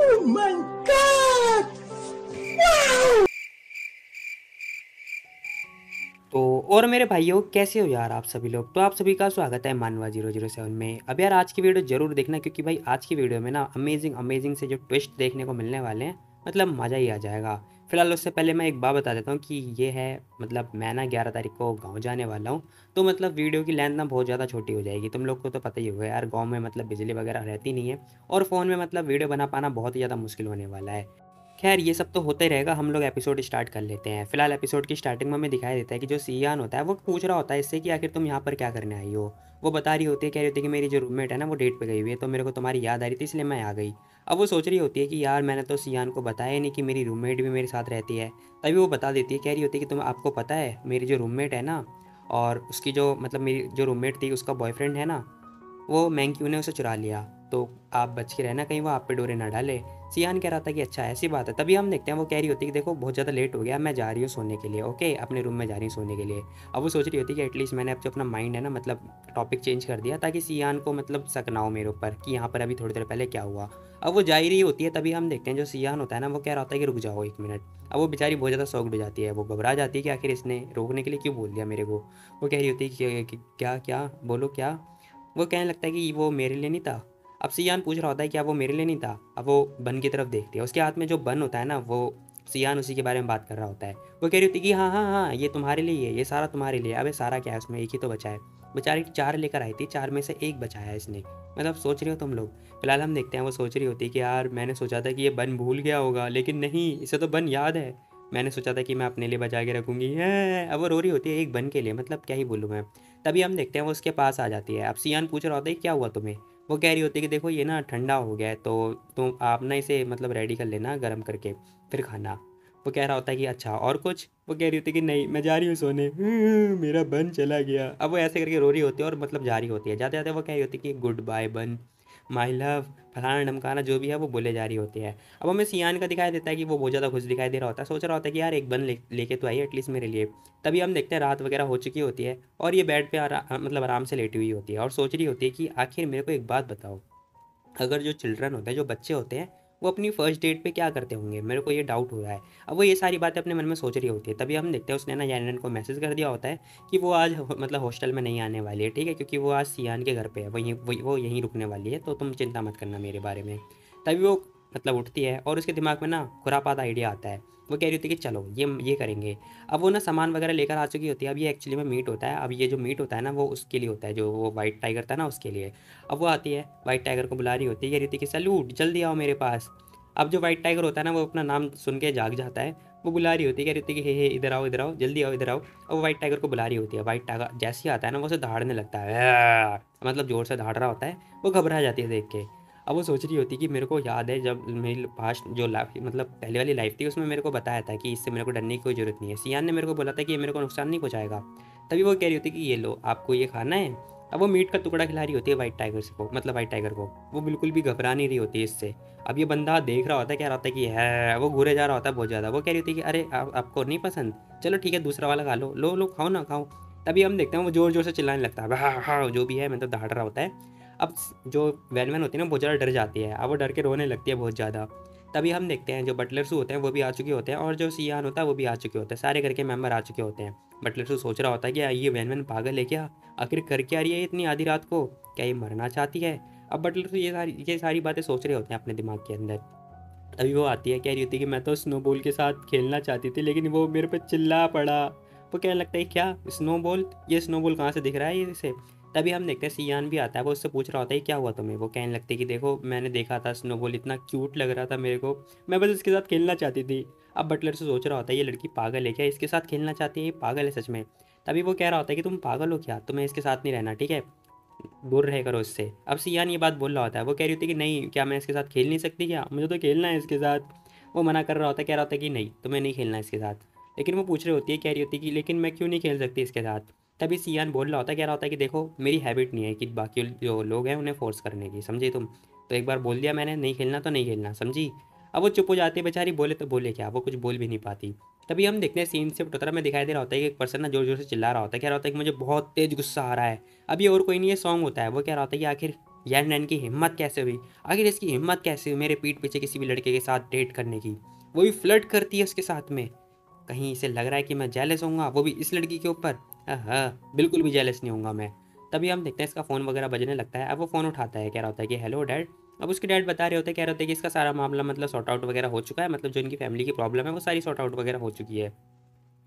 Oh my God! Wow! तो और मेरे भाइयों कैसे हो यार आप सभी लोग। तो आप सभी का स्वागत है मानवा 007 में। अब यार आज की वीडियो जरूर देखना, क्योंकि भाई आज की वीडियो में ना अमेजिंग अमेजिंग से जो ट्विस्ट देखने को मिलने वाले हैं, मतलब मज़ा ही आ जाएगा। फिलहाल उससे पहले मैं एक बात बता देता हूँ कि ये है मतलब मैं ना 11 तारीख को गाँव जाने वाला हूँ। तो मतलब वीडियो की लेंथ ना बहुत ज़्यादा छोटी हो जाएगी। तुम लोग को तो पता ही होगा यार, गाँव में मतलब बिजली वगैरह रहती नहीं है और फ़ोन में मतलब वीडियो बना पाना बहुत ही ज़्यादा मुश्किल होने वाला है। खैर ये सब तो होता ही रहेगा, हम लोग एपिसोड स्टार्ट कर लेते हैं। फिलहाल एपिसोड की स्टार्टिंग में हमें दिखाई देता है कि जो सियान होता है वो पूछ रहा होता है इससे कि आखिर तुम यहाँ पर क्या करने आई हो। वो बता रही होती है, कह रही होती है कि मेरी जो रूममेट है ना वो डेट पे गई हुई है, तो मेरे को तुम्हारी याद आ रही थी इसलिए मैं आ गई। अब वो सोच रही होती है कि यार मैंने तो सियान को बताया ही नहीं कि मेरी रूममेट भी मेरे साथ रहती है। तभी वो बता देती है, कह रही होती है कि तुम आपको पता है मेरी जो रूममेट है ना, और उसकी जो मतलब मेरी जो रूममेट थी उसका बॉयफ्रेंड है ना, वो मैंक्यू ने उसे चुरा लिया। तो आप बच के रहना, कहीं वो आप पे डोरे ना डाले। सियान कह रहा था कि अच्छा ऐसी बात है। तभी हम देखते हैं वो कह रही होती है कि देखो बहुत ज़्यादा लेट हो गया, मैं जा रही हूँ सोने के लिए, ओके अपने रूम में जा रही हूँ सोने के लिए। अब वो सोच रही होती है कि एटलीस्ट मैंने अब जो अपना माइंड है ना मतलब टॉपिक चेंज कर दिया, ताकि सियान को मतलब शक ना हो मेरे ऊपर कि यहाँ पर अभी थोड़ी देर पहले क्या हुआ। अब वो जा ही रही होती है, तभी हम देखते हैं जो सियान होता है ना वो कह रहा होता है कि रुक जाओ 1 मिनट। अब वो बेचारी बहुत ज़्यादा शॉक्ड हो जाती है, वो घबरा जाती है कि आखिर इसने रोकने के लिए क्यों बोल दिया मेरे को। वो कह रही होती है कि क्या क्या बोलो क्या। वो कहने लगता है कि वो मेरे लिए नहीं था। अब सियान पूछ रहा होता है क्या वो मेरे लिए नहीं था। अब वो बन की तरफ देखती है, उसके हाथ में जो बन होता है ना, वो सियान उसी के बारे में बात कर रहा होता है। वो कह रही होती है कि हाँ हाँ हाँ ये तुम्हारे लिए है, ये सारा तुम्हारे लिए। अबे सारा क्या है उसमें, एक ही तो बचा है। बेचारी 4 लेकर आई थी, 4 में से एक बचाया है इसने। मतलब सोच रहे हो तुम लोग। फिलहाल हम देखते हैं वो सोच रही होती है कि यार मैंने सोचा था कि ये बन भूल गया होगा, लेकिन नहीं, इसे तो बन याद है। मैंने सोचा था कि मैं अपने लिए बचा के रखूंगी है। अब वो रो रही होती है एक बन के लिए, मतलब क्या ही बोलूँ मैं। तभी हम देखते हैं वो उसके पास आ जाती है। अब सियान पूछ रहा होता है क्या हुआ तुम्हें। वो कह रही होती है कि देखो ये ना ठंडा हो गया है, तो तुम आप ना इसे मतलब रेडी कर लेना गर्म करके, फिर खाना। वो कह रहा होता है कि अच्छा और कुछ। वो कह रही होती है कि नहीं मैं जा रही हूँ सोने, मेरा बन चला गया। अब वो ऐसे करके रो रही होती है और मतलब जा रही होती है। जाते जाते वो कह रही होती है कि गुड बाय बन, माई लव, फलाना ढमकाना जो भी है वो बोले जा रही होती है। अब हमें सियान का दिखाई देता है कि वो बहुत ज़्यादा खुश दिखाई दे रहा होता है, सोच रहा होता है कि यार एक बन लेके तो आई एटलीस्ट मेरे लिए। तभी हम देखते हैं रात वगैरह हो चुकी होती है और ये बेड पे मतलब आराम से लेटी हुई होती है और सोच रही होती है कि आखिर मेरे को एक बात बताओ, अगर जो चिल्ड्रन होते हैं जो बच्चे होते हैं वो अपनी फर्स्ट डेट पे क्या करते होंगे, मेरे को ये डाउट हो रहा है। अब वो ये सारी बातें अपने मन में सोच रही होती है। तभी हम देखते हैं उसने ना यानन को मैसेज कर दिया होता है कि वो आज मतलब हॉस्टल में नहीं आने वाली है, ठीक है, क्योंकि वो आज सियान के घर पे है, वो यहीं रुकने वाली है, तो तुम चिंता मत करना मेरे बारे में। तभी वो मतलब उठती है और उसके दिमाग में ना खुरापात आइडिया आता है। वो कह रही होती है कि चलो ये करेंगे। अब वो ना सामान वगैरह लेकर आ चुकी होती है। अब ये एक्चुअली में मीट होता है। अब ये जो मीट होता है ना वो उसके लिए होता है, जो वो वाइट टाइगर था ना उसके लिए। अब वो आती है, वाइट टाइगर को बुला रही होती है, कह रही थी कि सैल्यूट जल्दी आओ मेरे पास। अब जो वाइट टाइगर होता है ना वो अपना नाम सुन के जाग जाता है। वो बुला रही होती है, कह रही थी कि हे इधर आओ जल्दी आओ इधर आओ। और वो वाइट टाइगर को बुला रही होती है। वाइट टाइगर जैसे ही आता है ना वो उसे दहाड़ने लगता है, मतलब ज़ोर से दहाड़ रहा होता है। वो घबरा जाती है देख के। अब वो सोच रही होती है कि मेरे को याद है जब मेरी पास्ट जो लाइफ मतलब पहले वाली लाइफ थी उसमें मेरे को बताया था कि इससे मेरे को डरने की कोई ज़रूरत नहीं है। सियान ने मेरे को बोला था कि ये मेरे को नुकसान नहीं पहुँचाएगा। तभी वो कह रही होती है कि ये लो आपको ये खाना है। अब वो मीट का टुकड़ा खिला रही होती है वाइट टाइगर को, मतलब वाइट टाइगर को। वो बिल्कुल भी घबरा नहीं रही होती है इससे। अब ये बंदा देख रहा होता है, कह रहा होता है कि है, वो घूरे जा रहा होता है बहुत ज़्यादा। वो कह रही होती है कि अरे आपको नहीं पसंद, चलो ठीक है दूसरा वाला खा लो, लो लो खाओ ना खाओ। तभी हम देखते हैं वो ज़ोर ज़ोर से चिल्लाने लगता है, हाँ हाँ जो भी है मतलब दहाड़ रहा होता है। अब जो वैन होती है ना बहुत ज़्यादा डर जाती है। अब वो डर के रोने लगती है बहुत ज़्यादा। तभी हम देखते हैं जो बटलर्स होते हैं वो भी आ चुके होते हैं और जो सियान होता है वो भी आ चुके होते हैं, सारे घर के मेंबर आ चुके होते हैं। बटलर्स सोच रहा होता है कि ये वैन पागल है क्या, आखिर कर क्या रही है इतनी आधी रात को, क्या ये मरना चाहती है। अब बटलर तो ये सारी बातें सोच रहे होते हैं अपने दिमाग के अंदर। तभी वो आती है, कह रही होती है कि मैं तो स्नोबॉल के साथ खेलना चाहती थी लेकिन वो मेरे पे चिल्ला पड़ा। वो कहने लगता है क्या स्नोबॉल, ये स्नोबॉल कहाँ से दिख रहा है ये इसे। तभी हम देखते हैं सियान भी आता है, वो उससे पूछ रहा होता है क्या हुआ तुम्हें। वो कहने लगती है कि देखो मैंने देखा था स्नोबॉल इतना क्यूट लग रहा था मेरे को, मैं बस इसके साथ खेलना चाहती थी। अब बटलर से सोच रहा होता है ये लड़की पागल है क्या, इसके साथ खेलना चाहती है, ये पागल है सच में। तभी वो कह रहा होता है कि तुम पागल हो क्या, तुम्हें इसके साथ नहीं रहना, ठीक है, दूर रहे करो इससे। अब सियान ये बात बोल रहा होता है। वो कह रही होती है कि नहीं क्या मैं इसके साथ खेल नहीं सकती क्या, मुझे तो खेलना है इसके साथ। वो मना कर रहा होता है, कह रहा होता है कि नहीं तुम्हें नहीं खेलना इसके साथ। लेकिन वो पूछ रही होती है, कह रही होती है कि लेकिन मैं क्यों नहीं खेल सकती इसके साथ। तभी सियान बोल रहा होता है, कह रहा होता है कि देखो मेरी हैबिट नहीं है कि बाकी जो लोग हैं उन्हें फोर्स करने की, समझी तुम। तो एक बार बोल दिया मैंने नहीं खेलना तो नहीं खेलना, समझी। अब वो चुप हो जाती है बेचारी, बोले तो बोले क्या, वो कुछ बोल भी नहीं पाती। तभी हम देखते हैं सीन से टोटरा में दिखाई दे रहा होता है कि एक पर्सन ना जोर जोर से चिल्ला रहा होता है, कह रहा होता है कि मुझे बहुत तेज गुस्सा आ रहा है। अब ये और कोई नहीं है सॉन्ग होता है। वो कह रहा होता है कि आखिर यार नैन की हिम्मत कैसे हुई, आखिर इसकी हिम्मत कैसे हुई मेरे पीठ पीछे किसी भी लड़के के साथ डेट करने की, वो भी फ्लर्ट करती है उसके साथ में। कहीं इसे लग रहा है कि मैं जेलस होऊंगा, वो भी इस लड़की के ऊपर। हाँ, बिल्कुल भी जेलस नहीं होऊंगा मैं। तभी हम देखते हैं इसका फ़ोन वगैरह बजने लगता है। अब वो फ़ोन उठाता है, कह रहा होता है कि हेलो डैड। अब उसके डैड बता रहे होते हैं, कह रहे होते हैं कि इसका सारा मामला मतलब सॉर्ट आउट वगैरह हो चुका है, मतलब जो इनकी फैमिली की प्रॉब्लम है वो सारी सॉर्ट आउट वगैरह हो चुकी है।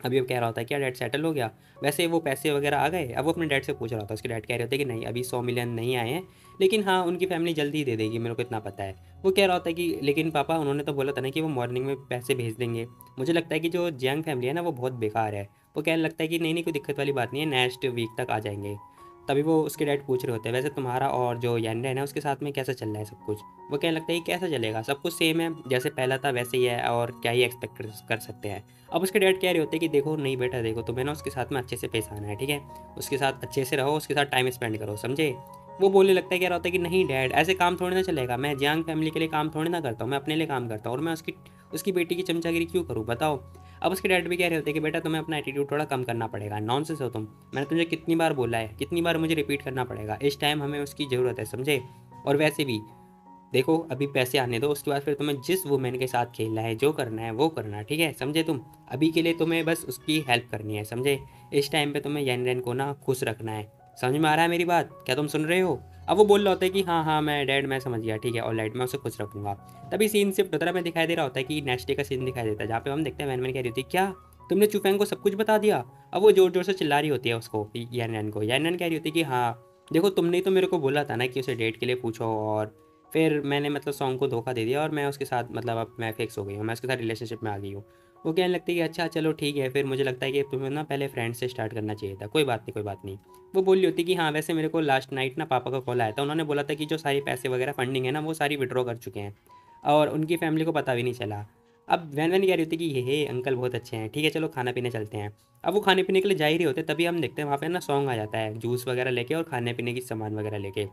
अभी वो कह रहा होता है क्या डैड सेटल हो गया, वैसे वो पैसे वगैरह आ गए। अब वो अपने डैड से पूछ रहा होता है, उसके डैड कह रहे होते हैं कि नहीं अभी 100 मिलियन नहीं आए हैं, लेकिन हाँ उनकी फैमिली जल्दी ही दे देगी, मेरे को इतना पता है। वो कह रहा होता है कि लेकिन पापा उन्होंने तो बोला था ना कि वो मॉर्निंग में पैसे भेज देंगे। मुझे लगता है कि जो जियांग फैमिली है ना वो बहुत बेकार है। वो कहने लगता है कि नहीं नहीं कोई दिक्कत वाली बात नहीं है, नेक्स्ट वीक तक आ जाएंगे। तभी वो उसके डैड पूछ रहे होते हैं वैसे तुम्हारा और जो यानडेन है उसके साथ में कैसा चल रहा है सब कुछ। वो कहने लगता है कि कैसा चलेगा, सब कुछ सेम है जैसे पहला था वैसे ही है, और क्या ही एक्सपेक्ट कर सकते हैं। अब उसके डैड कह रहे होते हैं कि देखो नहीं बेटा देखो, तुम्हें ना उसके साथ में अच्छे से पेश आना है, ठीक है, उसके साथ अच्छे से रहो, उसके साथ टाइम स्पेंड करो, समझे। वो बोलने लगता है, कह रहा होता है कि नहीं डैड ऐसे काम थोड़ी ना चलेगा, मैं जियांग फैमिली के लिए काम थोड़ी ना करता हूँ, मैं अपने लिए काम करता हूँ, और मैं उसकी उसकी बेटी की चमचागिरी क्यों करूँ बताओ। अब उसके डैड भी कह रहे होते हैं कि बेटा तुम्हें अपना एटीट्यूड थोड़ा कम करना पड़ेगा, नॉनसेंस हो तुम, मैंने तुझे कितनी बार बोला है, कितनी बार मुझे रिपीट करना पड़ेगा, इस टाइम हमें उसकी ज़रूरत है, समझे। और वैसे भी देखो अभी पैसे आने दो, उसके बाद फिर तुम्हें जिस वुमेन के साथ खेलना है जो करना है वो करना, ठीक है, समझे तुम। अभी के लिए तुम्हें बस उसकी हेल्प करनी है, समझे। इस टाइम पे तुम्हें येन रेन को ना खुश रखना है। समझ में आ रहा है मेरी बात, क्या तुम सुन रहे हो। अब वो बोल रहा होता है कि हाँ हाँ मैं डैड मैं समझ गया, ठीक है ऑलराइट मैं उसे खुश रखूंगा। तभी सीन शिफ्ट होता है, में दिखाई दे रहा होता है कि नेक्स्ट डे का सीन दिखाई देता है, जहाँ पे हम देखते हैं वैन वैन कह रही होती है क्या तुमने चुफैंग को सब कुछ बता दिया। अब वो जोर जोर से चिल्ला रही होती है उसको, यान रैन को। यान रैन कह रही होती है कि हाँ देखो तुमने ही तो मेरे को बोला था ना कि उसे डेट के लिए पूछो, और फिर मैंने मतलब सॉन्ग को धोखा दे दिया और मैं उसके साथ मतलब अब मैं फिक्स हो गई हूँ, मैं उसके साथ रिलेशनशिप में आ गई हूँ। वो कहने लगती है कि अच्छा चलो ठीक है, फिर मुझे लगता है कि तुम्हें ना पहले फ्रेंड से स्टार्ट करना चाहिए था, कोई बात नहीं कोई बात नहीं। वो बोल रही होती कि हाँ वैसे मेरे को लास्ट नाइट ना पापा का कॉल आया था, उन्होंने बोला था कि जो सारी पैसे वगैरह फंडिंग है ना वो सारी विड्रॉ कर चुके हैं, और उनकी फैमिली को पता भी नहीं चला। अब वैन वैन कह रही होती कि ये अंकल बहुत अच्छे हैं, ठीक है चलो खाना पीने चलते हैं। अब वो खाने पीने के लिए जा ही रहे होते, तभी हम देखते हैं वहाँ पे ना सॉन्ग आ जाता है जूस वगैरह लेके और खाने पीने की सामान वगैरह लेके।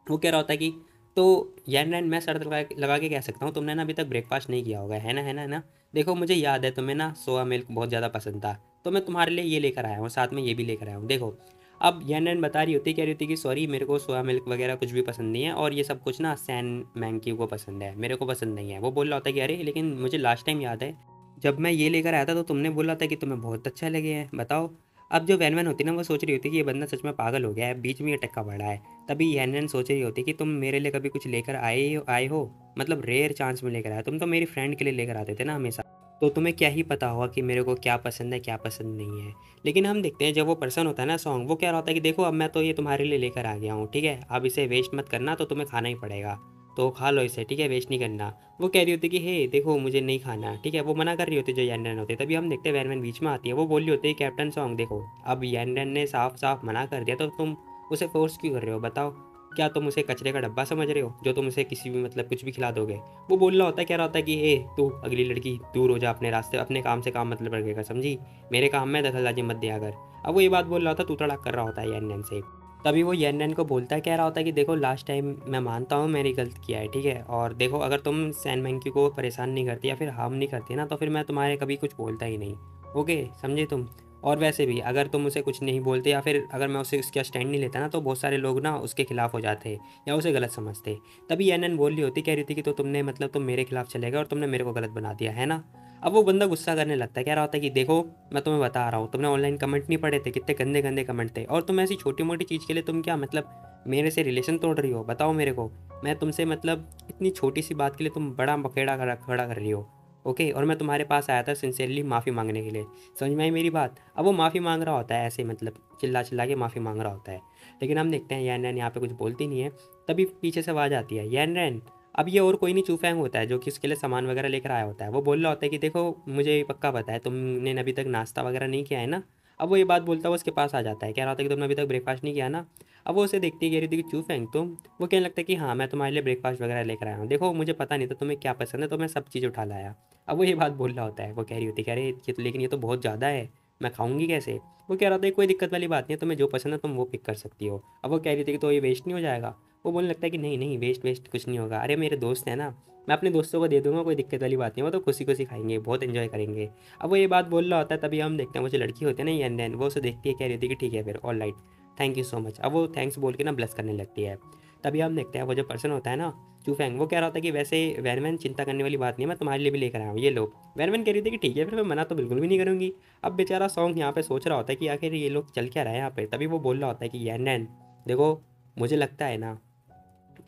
वो कह रहा होता है कि तो यार नैन मैं शर्त लगा के कह सकता हूँ तुमने ना अभी तक ब्रेकफास्ट नहीं किया होगा, है ना, है ना, है ना। देखो मुझे याद है तुम्हें ना सोया मिल्क बहुत ज़्यादा पसंद था, तो मैं तुम्हारे लिए ये लेकर आया हूँ, साथ में ये भी लेकर आया हूँ देखो। अब यार नैन बता रही होती, कह रही होती कि सॉरी मेरे को सोया मिल्क वगैरह कुछ भी पसंद नहीं है, और ये सब कुछ ना सैन मैंकी को पसंद है, मेरे को पसंद नहीं है। वो बोल रहा होता है कि अरे लेकिन मुझे लास्ट टाइम याद है जब मैं ये लेकर आया था तो तुमने बोला था कि तुम्हें बहुत अच्छा लगे हैं, बताओ। अब जो वैन वैन होती है ना वो सोच रही होती है कि ये बंदा सच में पागल हो गया है, बीच में ये टक्का पड़ा है। तभी यैन वैन सोच रही होती है कि तुम मेरे लिए कभी कुछ लेकर आए हो, मतलब रेयर चांस में लेकर आए, तुम तो मेरी फ्रेंड के लिए लेकर आते थे ना हमेशा, तो तुम्हें क्या ही पता होगा कि मेरे को क्या पसंद है क्या पसंद नहीं है। लेकिन हम देखते हैं जब वो पर्सन होता है ना सॉन्ग, वो कह रहा होता है कि देखो अब मैं तो ये तुम्हारे लिए लेकर आ गया हूँ, ठीक है, अब इसे वेस्ट मत करना, तो तुम्हें खाना ही पड़ेगा, तो खा लो इसे, ठीक है, वेस्ट नहीं करना। वो कह रही होती कि हे देखो मुझे नहीं खाना, ठीक है, वो मना कर रही होती जो यैन होती है। तभी हम देखते हैं वैन वैन बीच में आती है, वो बोल रही होती है कैप्टन सॉन्ग देखो अब यैन ने साफ साफ मना कर दिया, तो तुम उसे फोर्स क्यों कर रहे हो बताओ। क्या तुम उसे कचरे का डब्बा समझ रहे हो जो तुम उसे किसी भी मतलब कुछ भी खिला दोगे। वो बोल रहा होता है, कह रहा होता है कि हे तू अगली लड़की दूर हो जा अपने रास्ते, अपने काम से काम मतलब रखेगा, समझी, मेरे काम में दखलंदाजी मत दिया कर। अब वो ये बात बोल रहा होता, तू तड़ाक कर रहा होता है यैन से। तभी वो येन को बोलता है, कह रहा होता है कि देखो लास्ट टाइम मैं मानता हूँ मैंने गलत किया है, ठीक है, और देखो अगर तुम सैन मैंकी को परेशान नहीं करती या फिर हार्म नहीं करती ना, तो फिर मैं तुम्हारे कभी कुछ बोलता ही नहीं, ओके समझे तुम। और वैसे भी अगर तुम उसे कुछ नहीं बोलते या फिर अगर मैं उसे उसका स्टैंड नहीं लेता ना, तो बहुत सारे लोग ना उसके खिलाफ हो जाते या उसे गलत समझते। तभी एन बोल रही होती, कह रही थी कि तो तुमने मतलब तुम मेरे खिलाफ चले गए और तुमने मेरे को गलत बना दिया है ना। अब वो बंदा गुस्सा करने लगता है, कह रहा होता है कि देखो मैं तुम्हें बता रहा हूँ, तुमने ऑनलाइन कमेंट नहीं पढ़े थे, कितने गंदे गंदे कमेंट थे, और तुम ऐसी छोटी मोटी चीज़ के लिए तुम क्या मतलब मेरे से रिलेशन तोड़ रही हो, बताओ मेरे को। मैं तुमसे मतलब इतनी छोटी सी बात के लिए तुम बड़ा बखेड़ा खड़ा कर रही हो, ओके, और मैं तुम्हारे पास आया था सिंसियरली माफ़ी मांगने के लिए, समझ में आई मेरी बात। अब वो माफ़ी मांग रहा होता है ऐसे मतलब चिल्ला चिल्ला के माफ़ी मांग रहा होता है, लेकिन हम देखते हैं यान रैन यहाँ पे कुछ बोलती नहीं है। तभी पीछे से आवाज़ आती है, यान रैन। अब ये और कोई नहीं चूफैंग होता है जो कि उसके लिए सामान वगैरह लेकर आया होता है। वो बोल रहा होता है कि देखो मुझे पक्का पता है तुमने अभी तक नाश्ता वगैरह नहीं किया है ना। अब वो ये बात बोलता है, वो उसके पास आ जाता है, कह रहा होता है कि तुमने अभी तक ब्रेकफास्ट नहीं किया ना। अब वो उसे देखती है, कह रही थी कि चूफैंग तुम। वो कहने लगता है कि हाँ मैं तुम्हारे लिए ब्रेकफास्ट वगैरह लेकर आया हूँ, देखो मुझे पता नहीं था तुम्हें क्या पसंद है तो मैं सब चीज़ उठा लाया। अब वो ये बात बोल रहा होता है, वो कह रही होती है, कह रहे ये तो लेकिन ये तो बहुत ज़्यादा है, मैं खाऊंगी कैसे। वो कह रहा था कोई दिक्कत वाली बात नहीं है, तुम्हें जो पसंद है तुम वो पिक कर सकती हो। अब वो कह रही थी कि तो ये वेस्ट नहीं हो जाएगा। वो बोलने लगता है कि नहीं नहीं वेस्ट वेस्ट कुछ नहीं होगा, अरे मेरे दोस्त हैं ना, मैं अपने दोस्तों को दे दूंगा, कोई दिक्कत वाली बात नहीं, वो तो खुशी खुशी खाएंगे, बहुत एंजॉय करेंगे। अब वो ये बात बोल रहा होता है, तभी हम देखते हैं वो जो लड़की होती है ना यन, वो उसे देखती है, कह रही थी कि ठीक है फिर all right, thank you so much. अब वो थैंक्स बोल के ना ब्लस करने लगती है। तभी हम देखते हैं वो जो पर्सन होता है ना चूफेंग, वो कह रहा होता है कि वैसे वैन वैन चिंता करने वाली बात नहीं है, मैं तुम्हारे लिए भी लेकर आया हूँ, ये लो। वैन वैन कह रही थी कि ठीक है फिर मैं मना तो बिल्कुल भी नहीं करूँगी। अब बेचारा सॉन्ग यहाँ पे सोच रहा होता है कि आखिर ये लोग चल क्या रहा है यहाँ पे। तभी वो बोल रहा होता है कि यैन नैन देखो, मुझे लगता है ना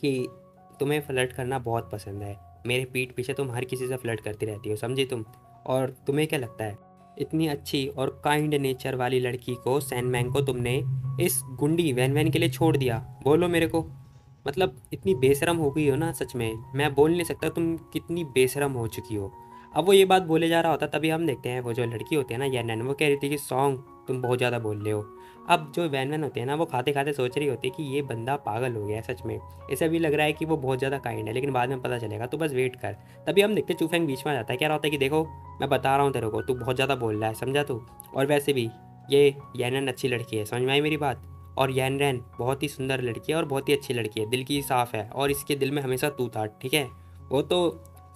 कि तुम्हें फ्लर्ट करना बहुत पसंद है। मेरे पीठ पीछे तुम हर किसी से फ्लर्ट करती रहती हो, समझी तुम। और तुम्हें क्या लगता है, इतनी अच्छी और काइंड नेचर वाली लड़की को, सैनमैन को, तुमने इस गुंडी वैन वैन के लिए छोड़ दिया? बोलो मेरे को। मतलब इतनी बेशरम हो गई हो ना, सच में मैं बोल नहीं सकता तुम कितनी बेशरम हो चुकी हो। अब वो ये बात बोले जा रहा होता, तभी हम देखते हैं वो जो लड़की होती है ना यैनन, वो कह रही थी कि सॉन्ग तुम बहुत ज़्यादा बोल रहे हो। अब जो वैन वैन होती है ना, वो खाते खाते सोच रही होती है कि ये बंदा पागल हो गया है सच में। इसे भी लग रहा है कि वो बहुत ज़्यादा काइंड है, लेकिन बाद में पता चलेगा, तो बस वेट कर। तभी हम देखते चूफेंग बीच में आ जाता है, कह रहा होता है कि देखो मैं बता रहा हूँ तेरे को, तू बहुत ज़्यादा बोल रहा है, समझा तू। और वैसे भी ये यैनन अच्छी लड़की है, समझ में आई मेरी बात। और यैनरैन बहुत ही सुंदर लड़की है और बहुत ही अच्छी लड़की है, दिल की साफ है, और इसके दिल में हमेशा तू था, ठीक है। वो तो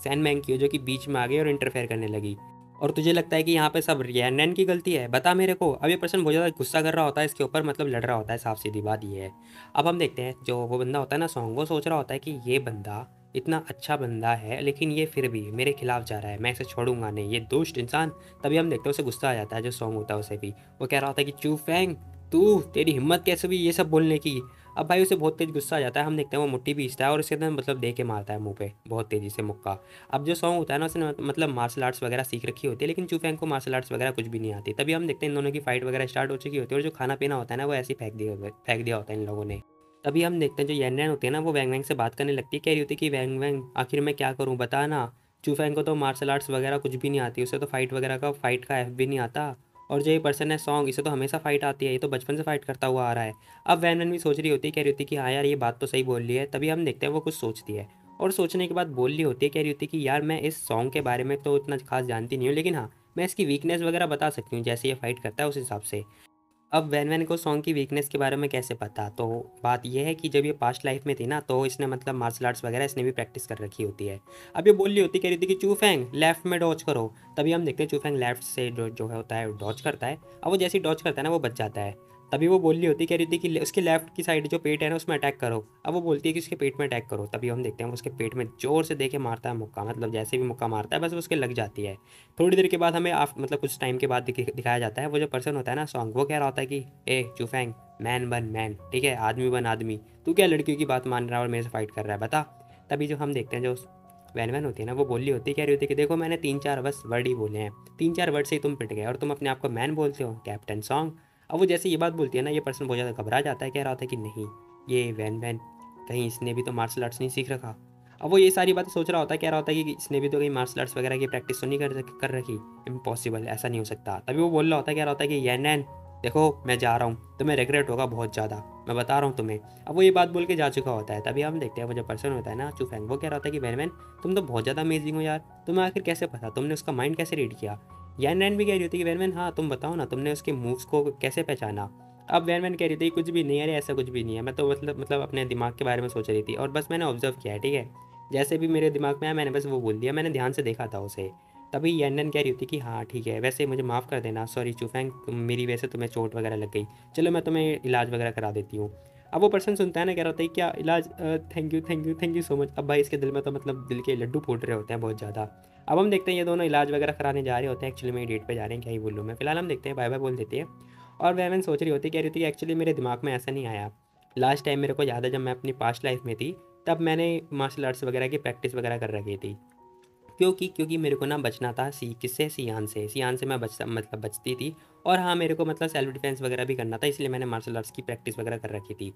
सैन मैंग की हो जो कि बीच में आ गई और इंटरफेयर करने लगी। और तुझे लगता है कि यहाँ पे सब यैनरैन की गलती है? बता मेरे को। अब ये पर्सन बहुत ज़्यादा गुस्सा कर रहा होता है इसके ऊपर, मतलब लड़ रहा होता है, साफ सीधी बात ये है। अब हम देखते हैं जो वो बंदा होता है ना सॉन्ग, वो सोच रहा होता है कि ये बंदा इतना अच्छा बंदा है, लेकिन ये फिर भी मेरे खिलाफ जा रहा है, मैं इसे छोड़ूंगा नहीं, ये दुष्ट इंसान। तभी हम देखते हैं उसे गुस्सा आ जाता है, जो सॉन्ग होता है उसे भी। वो कह रहा होता है कि चू फैंग, तू, तेरी हिम्मत कैसे भी ये सब बोलने की। अब भाई उसे बहुत तेज गुस्सा आ जाता है, हम देखते हैं वो मुट्ठी पीसता है और उसके अंदर मतलब दे के मारता है मुंह पे बहुत तेजी से मुक्का। अब जो सॉन्ग होता है ना, उसने मतलब मार्शल आर्ट्स वगैरह सीख रखी होती है, लेकिन चूफैंग को मार्शल आर्ट्स वगैरह कुछ भी नहीं आती। तभी हम देखते हैं इन दोनों की फाइट वगैरह स्टार्ट हो चुकी होती है, और जो खाना पीना होता है ना वो ऐसे ही फेंक दिया होता है इन लोगों ने। तभी हम देखते हैं जो यैन होती है ना, वो वैंग वैंग से बात करने लगती है, कह रही होती है कि वैंग वैंग आखिर मैं क्या करूँ बता ना। चूफैंग को तो मार्शल आर्ट्स वगैरह कुछ भी नहीं आती, उसे तो फाइट का एफ भी नहीं आता। और जो ये पर्सन है सॉन्ग, इसे तो हमेशा फाइट आती है, ये तो बचपन से फाइट करता हुआ आ रहा है। अब वैन वैन भी सोच रही होती है, कह रही होती है कि हाँ यार ये बात तो सही बोल रही है। तभी हम देखते हैं वो कुछ सोचती है, और सोचने के बाद बोल रही होती है, कह रही होती है कि यार मैं इस सॉन्ग के बारे में तो इतना खास जानती नहीं हूँ, लेकिन हाँ मैं इसकी वीकनेस वगैरह बता सकती हूँ, जैसे ये फाइट करता है उस हिसाब से। अब वैन वैन को सॉन्ग की वीकनेस के बारे में कैसे पता, तो बात यह है कि जब ये पास्ट लाइफ में थी ना, तो इसने मतलब मार्शल आर्ट्स वगैरह इसने भी प्रैक्टिस कर रखी होती है। अब ये बोल रही होती, कह रही थी कि चूफैंग लेफ्ट में डॉज करो। तभी हम देखते हैं चूफैंग लेफ्ट से जो है होता है डॉज करता है। अब वो जैसे ही डॉज करता है ना, वो बच जाता है। तभी वो बोल रही होती, कह रही थी कि उसके लेफ्ट की साइड जो पेट है ना उसमें अटैक करो। अब वो बोलती है कि उसके पेट में अटैक करो। तभी हम देखते हैं उसके पेट में जोर से देके मारता है मुक्का, मतलब जैसे भी मुक्का मारता है बस उसके लग जाती है। थोड़ी देर के बाद हमें मतलब कुछ टाइम के बाद दिखाया जाता है, वो जो पर्सन होता है ना सॉन्ग, वो कह रहा होता है कि ए चूफैंग, मैन बन मैन, ठीक है, आदमी बन आदमी। तू क्या लड़कियों की बात मान रहा है और मेरे से फाइट कर रहा है, बता। तभी जो हम देखते हैं जो वैन वैन होती है ना, वो बोल रही होती है, कह रही होती है कि देखो मैंने 3-4 बस वर्ड ही बोले हैं, 3-4 वर्ड से ही तुम पिट गए और तुम अपने आप को मैन बोलते हो, कैप्टन सॉन्ग। अब वो जैसे ये बात बोलती है ना, ये पर्सन बहुत ज़्यादा घबरा जाता है, कह रहा होता है कि नहीं, ये वैन वैन कहीं इसने भी तो मार्शल आर्ट्स नहीं सीख रखा। अब वो ये सारी बातें सोच रहा होता है, कह रहा होता है कि इसने भी तो कहीं मार्शल आर्ट्स वगैरह की प्रैक्टिस तो नहीं कर रखी, इम्पॉसिबल, ऐसा नहीं हो सकता। तभी वो बोल रहा होता है, कह रहा होता है कि यैन, देखो मैं जा रहा हूँ, तुम्हें रिग्रेट होगा बहुत ज़्यादा, मैं बता रहा हूँ तुम्हें। अब वो ये बात बोल के जा चुका होता है। तभी हम देखते हैं वो जो पर्सन होता है ना चूफैंग, वो कह रहा होता है कि वैन वैन तुम तो बहुत ज़्यादा अमेजिंग हो यार, तुम्हें आखिर कैसे पता, तुमने उसका माइंड कैसे रीड किया। यैन नैन भी कह रही होती है कि वैन वैन हाँ तुम बताओ ना, तुमने उसके मूव्स को कैसे पहचाना। अब वैन वैन कह रही थी कुछ भी नहीं, अरे ऐसा कुछ भी नहीं है, मैं तो मतलब अपने दिमाग के बारे में सोच रही थी और बस मैंने ऑब्जर्व किया है, ठीक है, जैसे भी मेरे दिमाग में आया मैंने बस वो बोल दिया, मैंने ध्यान से देखा था उसे। तभी यैनन कह रही होती कि हाँ ठीक है, वैसे मुझे माफ़ कर देना, सॉरी चूफैंग, मेरी वजह से तुम्हें चोट वगैरह लग गई, चलो मैं तुम्हें इलाज वगैरह करा देती हूँ। अब वो पर्सन सुनता है ना, कह रहा होता है क्या इलाज, thank you thank you thank you so much. अब भाई इसके दिल में तो मतलब दिल के लड्डू फूट रहे होते हैं बहुत ज़्यादा। अब हम देखते हैं ये दोनों इलाज वगैरह कराने जा रहे होते हैं, एक्चुअली मेरी डेट पे जा रहे हैं, क्या ही बोलूँ मैं, फिलहाल हम देखते हैं, बाय बाय बोल देती है। और वह सोच रही होती, कह रही थी कि एक्चुअली मेरे दिमाग में ऐसा नहीं आया, लास्ट टाइम मेरे को याद है जब मैं अपनी पास्ट लाइफ में थी, तब मैंने मार्शल आर्ट्स वगैरह की प्रैक्टिस वगैरह कर रखी थी। क्योंकि मेरे को ना बचना था किससे, सियान से मैं बचती थी। और हाँ मेरे को मतलब सेल्फ डिफेंस वगैरह भी करना था, इसलिए मैंने मार्शल आर्ट्स की प्रैक्टिस वगैरह कर रखी थी।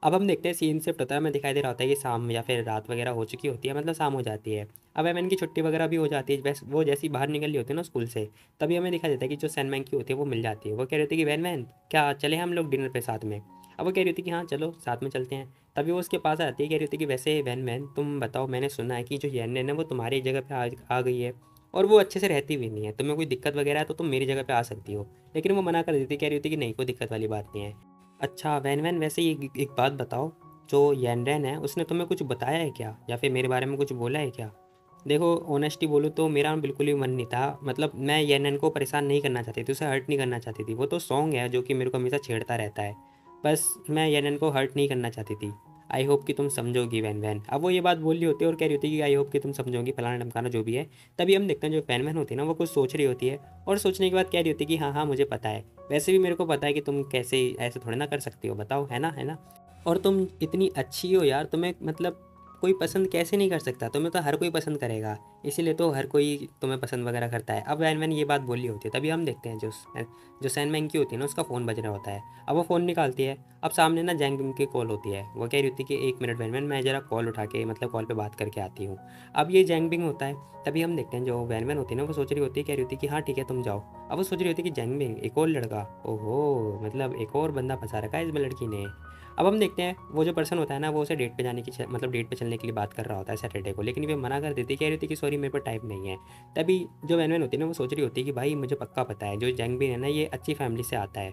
अब हम देखते हैं सीन शिफ्ट होता है, हमें दिखाई दे रहा होता है कि शाम या फिर रात वगैरह हो चुकी होती है, मतलब शाम हो जाती है। अब एमएन की छुट्टी वगैरह भी हो जाती है, बस वो जैसी बाहर निकल रही होती है ना स्कूल से, तभी हमें दिखाई देता है कि जो सैनमैन की होती है वो मिल जाती है। वो कह रही थी कि वैन वैन क्या चले हम लोग डिनर पे साथ में। अब वो कह रही थी कि हाँ चलो साथ में चलते हैं। तभी वो उसके पास आती है, कह रही थी कि वैसे वैन वैन तुम बताओ, मैंने सुना है कि जो यैन है वो तुम्हारी जगह पे आ गई है, और वो अच्छे से रहती भी नहीं है, तुम्हें कोई दिक्कत वगैरह है तो तुम मेरी जगह पे आ सकती हो। लेकिन वो मना कर देती, कह रही थी कि नहीं कोई दिक्कत वाली बात नहीं है। अच्छा वैन वैन वैसे एक बात बताओ, जो यैनरैन है उसने तुम्हें कुछ बताया है क्या, या फिर मेरे बारे में कुछ बोला है क्या? देखो ऑनेस्टी बोलूँ तो मेरा बिल्कुल भी मन नहीं था, मतलब मैं यैनरैन को परेशान नहीं करना चाहती थी, उसे हर्ट नहीं करना चाहती थी, वो तो सॉन्ग है जो कि मेरे को हमेशा छेड़ता रहता है, बस मैं यैनरैन को हर्ट नहीं करना चाहती थी। आई होप कि तुम समझोगी वैन वैन। अब वो ये बात बोल रही होती है और कह रही होती है कि आई होप कि तुम समझोगी फलाना ढमकाना जो भी है। तभी हम देखते हैं जो वैन वैन होती है ना वो कुछ सोच रही होती है और सोचने के बाद कह रही होती है कि हाँ हाँ मुझे पता है, वैसे भी मेरे को पता है कि तुम कैसे ऐसे थोड़े ना कर सकती हो, बताओ, है ना, है ना। और तुम इतनी अच्छी हो यार, तुम्हें मतलब कोई पसंद कैसे नहीं कर सकता, तुम्हें तो हर कोई पसंद करेगा, इसीलिए तो हर कोई तुम्हें पसंद वगैरह करता है। अब वैन वैन ये बात बोली होती है तभी हम देखते हैं जो सैन मैंग की होती है ना उसका फ़ोन बज रहा होता है। अब वो फ़ोन निकालती है, अब सामने ना जैंग बिंग की कॉल होती है। वो कह रही होती है कि एक मिनट वैन वैन, मैं ज़रा कॉल उठा के मतलब कॉल पे बात करके आती हूँ। अब ये जैंग बिंग होता है। तभी हम देखते हैं जो वैन वैन होती है ना वो सोच रही होती है, कह रही होती है कि हाँ ठीक है तुम जाओ। अब वो सोच रही होती है कि जैंग बिंग एक और लड़का, ओहो मतलब एक और बंदा फंसा रखा है इस लड़की ने। अब हम देखते हैं वो जो पर्सन होता है ना वो उसे डेट पे जाने की मतलब डेट पे चलने के लिए बात कर रहा होता है सैटरडे को, लेकिन वे मना कर देती है, कह रही होती है कि सॉरी मेरे पास टाइम नहीं है। तभी जो वैन वैन होती है ना वो सोच रही होती है कि भाई मुझे पक्का पता है जो जैंगबिन है ना ये अच्छी फैमिली से आता है,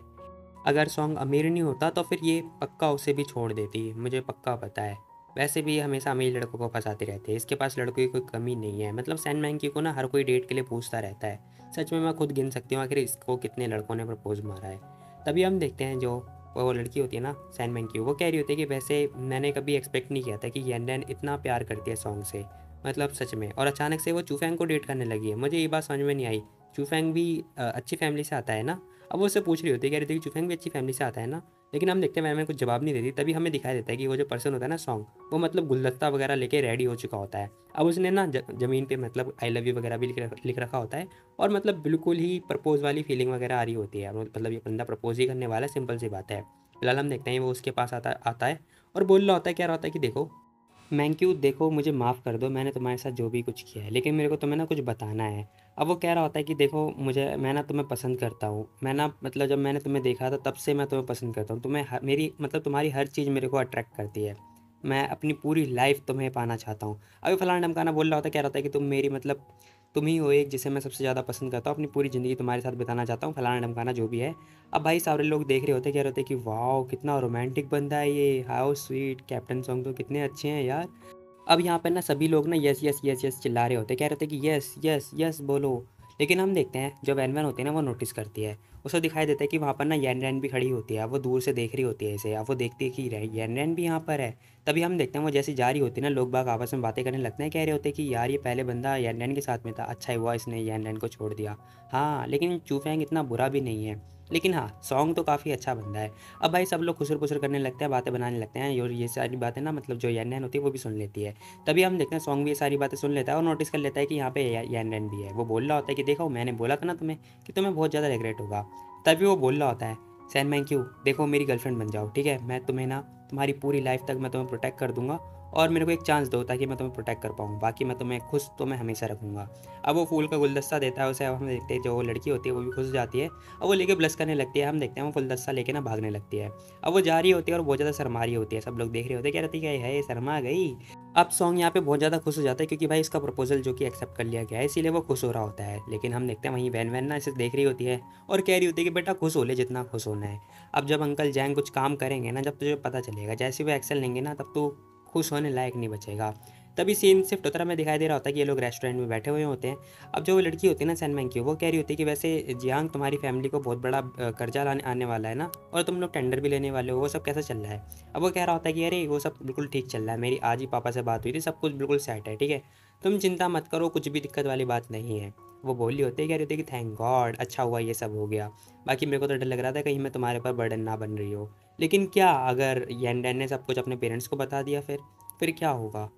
अगर सॉन्ग अमीर नहीं होता तो फिर ये पक्का उसे भी छोड़ देती, मुझे पक्का पता है। वैसे भी हमेशा अमीर लड़कों को फंसाते रहते हैं, इसके पास लड़कों की कोई कमी नहीं है, मतलब सैन मैंकी को ना हर कोई डेट के लिए पूछता रहता है। सच में मैं खुद गिन सकती हूँ आखिर इसको कितने लड़कों ने प्रपोज मारा है। तभी हम देखते हैं जो वो लड़की होती है ना सैन मैंकी, वो कह रही होती है कि वैसे मैंने कभी एक्सपेक्ट नहीं किया था कि येन येन इतना प्यार करती है सॉन्ग से, मतलब सच में, और अचानक से वो चूफैंग को डेट करने लगी है, मुझे ये बात समझ में नहीं आई। चूफैंग भी अच्छी फैमिली से आता है ना। अब वो उससे पूछ रही होती है, कह रही थी कि चुफैंग भी अच्छी फैमिली से आता है ना, लेकिन हम देखते हैं मैम कुछ जवाब नहीं देती। तभी हमें दिखाई देता है कि वो जो पर्सन होता है ना सॉन्ग, वो मतलब गुलदस्ता वगैरह लेके रेडी हो चुका होता है। अब उसने ना ज़मीन पे मतलब आई लव यू वगैरह भी लिख रखा होता है, और मतलब बिल्कुल ही प्रपोज वाली फीलिंग वगैरह आ रही होती है, मतलब ये बंदा प्रपोज ही करने वाला है, सिंपल सी बात है। फिलहाल हम देखते हैं वो उसके पास आता आता है और बोल रहा होता है, क्या रहा होता है कि देखो मैंक्यू, देखो मुझे माफ़ कर दो, मैंने तुम्हारे साथ जो भी कुछ किया है, लेकिन मेरे को तुम्हें ना कुछ बताना है। अब वो कह रहा होता है कि देखो मुझे, मैं ना तुम्हें पसंद करता हूँ, मैं ना मतलब जब मैंने तुम्हें देखा था तब से मैं तुम्हें पसंद करता हूँ, तुम्हें मेरी मतलब तुम्हारी हर चीज़ मेरे को अट्रैक्ट करती है, मैं अपनी पूरी लाइफ तुम्हें पाना चाहता हूँ। अभी फलाना ढमकाना बोल रहा होता है, कह रहा होता है कि तुम मेरी मतलब तुम ही हो एक जिसे मैं सबसे ज़्यादा पसंद करता हूँ, अपनी पूरी ज़िंदगी तुम्हारे साथ बिताना चाहता हूँ, फलाना ढमकाना जो भी है। अब भाई सारे लोग देख रहे होते, कह रहे होते कि वाह कितना रोमांटिक बंदा है ये, हाउ स्वीट, कैप्टन सॉन्ग तो कितने अच्छे हैं यार। अब यहाँ पर ना सभी लोग ना यस यस यस यस चिल्ला रहे होते हैं, कह रहे थे कि यस यस यस बोलो। लेकिन हम देखते हैं जो वैन वैन होती है ना वो नोटिस करती है, उसे दिखाई देता है कि वहाँ पर ना यैन रैन भी खड़ी होती है। अब वो दूर से देख रही होती है इसे, अब वो देखती है कि यैन रैन भी यहाँ पर है। तभी हम देखते हैं वो जैसी जा रही होती है ना, लोग बाग आपस में बातें करने लगते हैं, कह रहे होते हैं कि यार ये पहले बंदा यैन रैन के साथ में था, अच्छा हुआ इसने यैन रैन को छोड़ दिया। हाँ लेकिन चूफैंग इतना बुरा भी नहीं है, लेकिन हाँ सॉन्ग तो काफ़ी अच्छा बंदा है। अब भाई सब लोग खुसर पुसर करने लगते हैं, बातें बनाने लगते हैं, और ये सारी बातें ना मतलब जो यैन रैन होती है वो भी सुन लेती है। तभी हम देखते हैं सॉन्ग भी ये सारी बातें सुन लेता है और नोटिस कर लेता है कि यहाँ पे यैन रैन भी है। वो बोल रहा होता है कि देखो मैंने बोला था ना तुम्हें कि तुम्हें बहुत ज़्यादा रिग्रेट होगा। तभी वो बोल रहा होता है, सैन मैंग क्यों, देखो मेरी गर्लफ्रेंड बन जाओ ठीक है, मैं तुम्हें ना तुम्हारी पूरी लाइफ तक मैं तुम्हें प्रोटेक्ट कर दूंगा, और मेरे को एक चांस दो ताकि मैं तुम्हें प्रोटेक्ट कर पाऊँ, बाकी मैं तुम्हें खुश तो मैं हमेशा रखूँगा। अब वो फूल का गुलदस्ता देता है उसे। अब हम देखते हैं जो वो लड़की होती है वो भी खुश हो जाती है, अब वो लेके ब्लश करने लगती है। हम देखते हैं वो गुलदस्ता लेके ना भागने लगती है। अब वो जा रही होती है और बहुत ज़्यादा शर्मा रही होती है, सब लोग देख रहे होते हैं, कह रही है ये शर्मा गई। अब सॉन्ग यहाँ पे बहुत ज़्यादा खुश हो जाता है क्योंकि भाई इसका प्रपोजल जो कि एक्सेप्ट कर लिया गया है, इसीलिए वो खुश हो रहा होता है। लेकिन हम देखते हैं वहीं वैन वैन ना इसे देख रही होती है और कह रही होती है कि बेटा खुश हो ले जितना खुश होना है। अब जब अंकल जैंग कुछ काम करेंगे ना, जब तुझे पता चलेगा, जैसे वो एक्शन लेंगे ना, तब तो खुश होने लायक नहीं बचेगा। तभी सीन शिफ्ट होता है, हमें दिखाई दे रहा होता है कि ये लोग रेस्टोरेंट में बैठे हुए होते हैं। अब जो वो लड़की होती है ना सैन मैंग की, वो कह रही होती है कि वैसे जियांग तुम्हारी फैमिली को बहुत बड़ा कर्जा लाने आने वाला है ना, और तुम लोग टेंडर भी लेने वाले हो, वो सब कैसा चल रहा है। अब वो कह रहा होता है कि अरे वो सब बिल्कुल ठीक चल रहा है, मेरी आज ही पापा से बात हुई थी, सब कुछ बिल्कुल सेट है, ठीक है, तुम चिंता मत करो, कुछ भी दिक्कत वाली बात नहीं है। वो बोल रही होती है, कह रही होती है कि थैंक गॉड अच्छा हुआ ये सब हो गया, बाकी मेरे को तो डर लग रहा था कहीं मैं तुम्हारे पर बर्डन ना बन रही हो। लेकिन क्या अगर येन डैन ने सब कुछ अपने पेरेंट्स को बता दिया, फिर क्या होगा।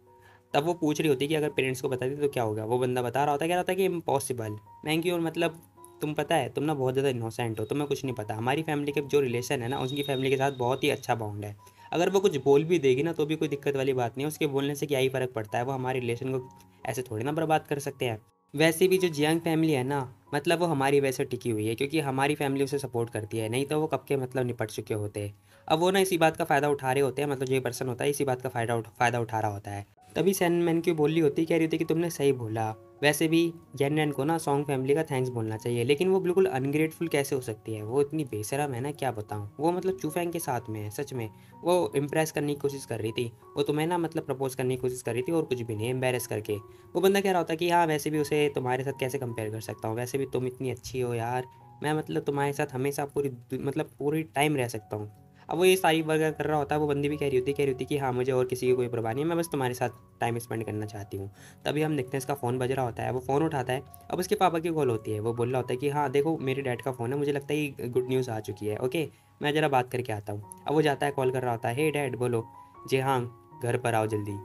तब वो पूछ रही होती है कि अगर पेरेंट्स को बता दी तो क्या होगा। वो बंदा बता रहा होता है, कह रहा था कि इम्पॉसिबल। मैंगी, और मतलब तुम पता है तुम ना बहुत ज़्यादा इनोसेंट हो, तुम्हें कुछ नहीं पता, हमारी फैमिली के जो रिलेशन है ना उनकी फैमिली के साथ बहुत ही अच्छा बॉन्ड है। अगर वो कुछ बोल भी देगी ना तो भी कोई दिक्कत वाली बात नहीं है, उसके बोलने से क्या ही फ़र्क पड़ता है, वो हमारे रिलेशन को ऐसे थोड़ी ना बर्बाद कर सकते हैं। वैसे भी जो जियांग फैमिली है ना, मतलब वो हमारी वजह से टिकी हुई है क्योंकि हमारी फैमिली उसे सपोर्ट करती है, नहीं तो वो कब के मतलब निपट चुके होते। अब वो ना इसी बात का फ़ायदा उठा रहे होते हैं, मतलब जो ये पर्सन होता है इसी बात का फ़ायदा उठा रहा होता है। तभी सैन मैन की बोली होती, कह रही होती कि तुमने सही बोला, वैसे भी जेन रैन को ना सॉन्ग फैमिली का थैंक्स बोलना चाहिए, लेकिन वो बिल्कुल अनग्रेटफुल कैसे हो सकती है, वो इतनी बेशरम है ना, क्या बताऊँ। वो मतलब चूफैंग के साथ में है सच में, वो इम्प्रेस करने की कोशिश कर रही थी, वो तुम्हें ना मतलब प्रपोज करने की कोशिश कर रही थी और कुछ भी नहीं, एम्बेरस करके। वो बंदा कह रहा होता कि हाँ वैसे भी उसे तुम्हारे साथ कैसे कंपेयर कर सकता हूँ, वैसे भी तुम इतनी अच्छी हो यार, मैं मतलब तुम्हारे साथ हमेशा पूरी मतलब पूरी टाइम रह सकता हूँ। अब वो ये सारी वगैरह कर रहा होता है, वो बंदी भी कह रही होती कि हाँ मुझे और किसी की कोई परवाह नहीं है, मैं बस तुम्हारे साथ टाइम स्पेंड करना चाहती हूँ। तभी हम देखते हैं इसका फ़ोन बज रहा होता है, वो फ़ोन उठाता है। अब उसके पापा की कॉल होती है, वो बोल रहा होता है कि हाँ देखो मेरे डैड का फ़ोन है, मुझे लगता है कि गुड न्यूज़ आ चुकी है, ओके मैं ज़रा बात करके आता हूँ। अब वो जाता है, कॉल कर रहा होता है, हे डैड बोलो। जी हाँ, घर पर आओ जल्दी।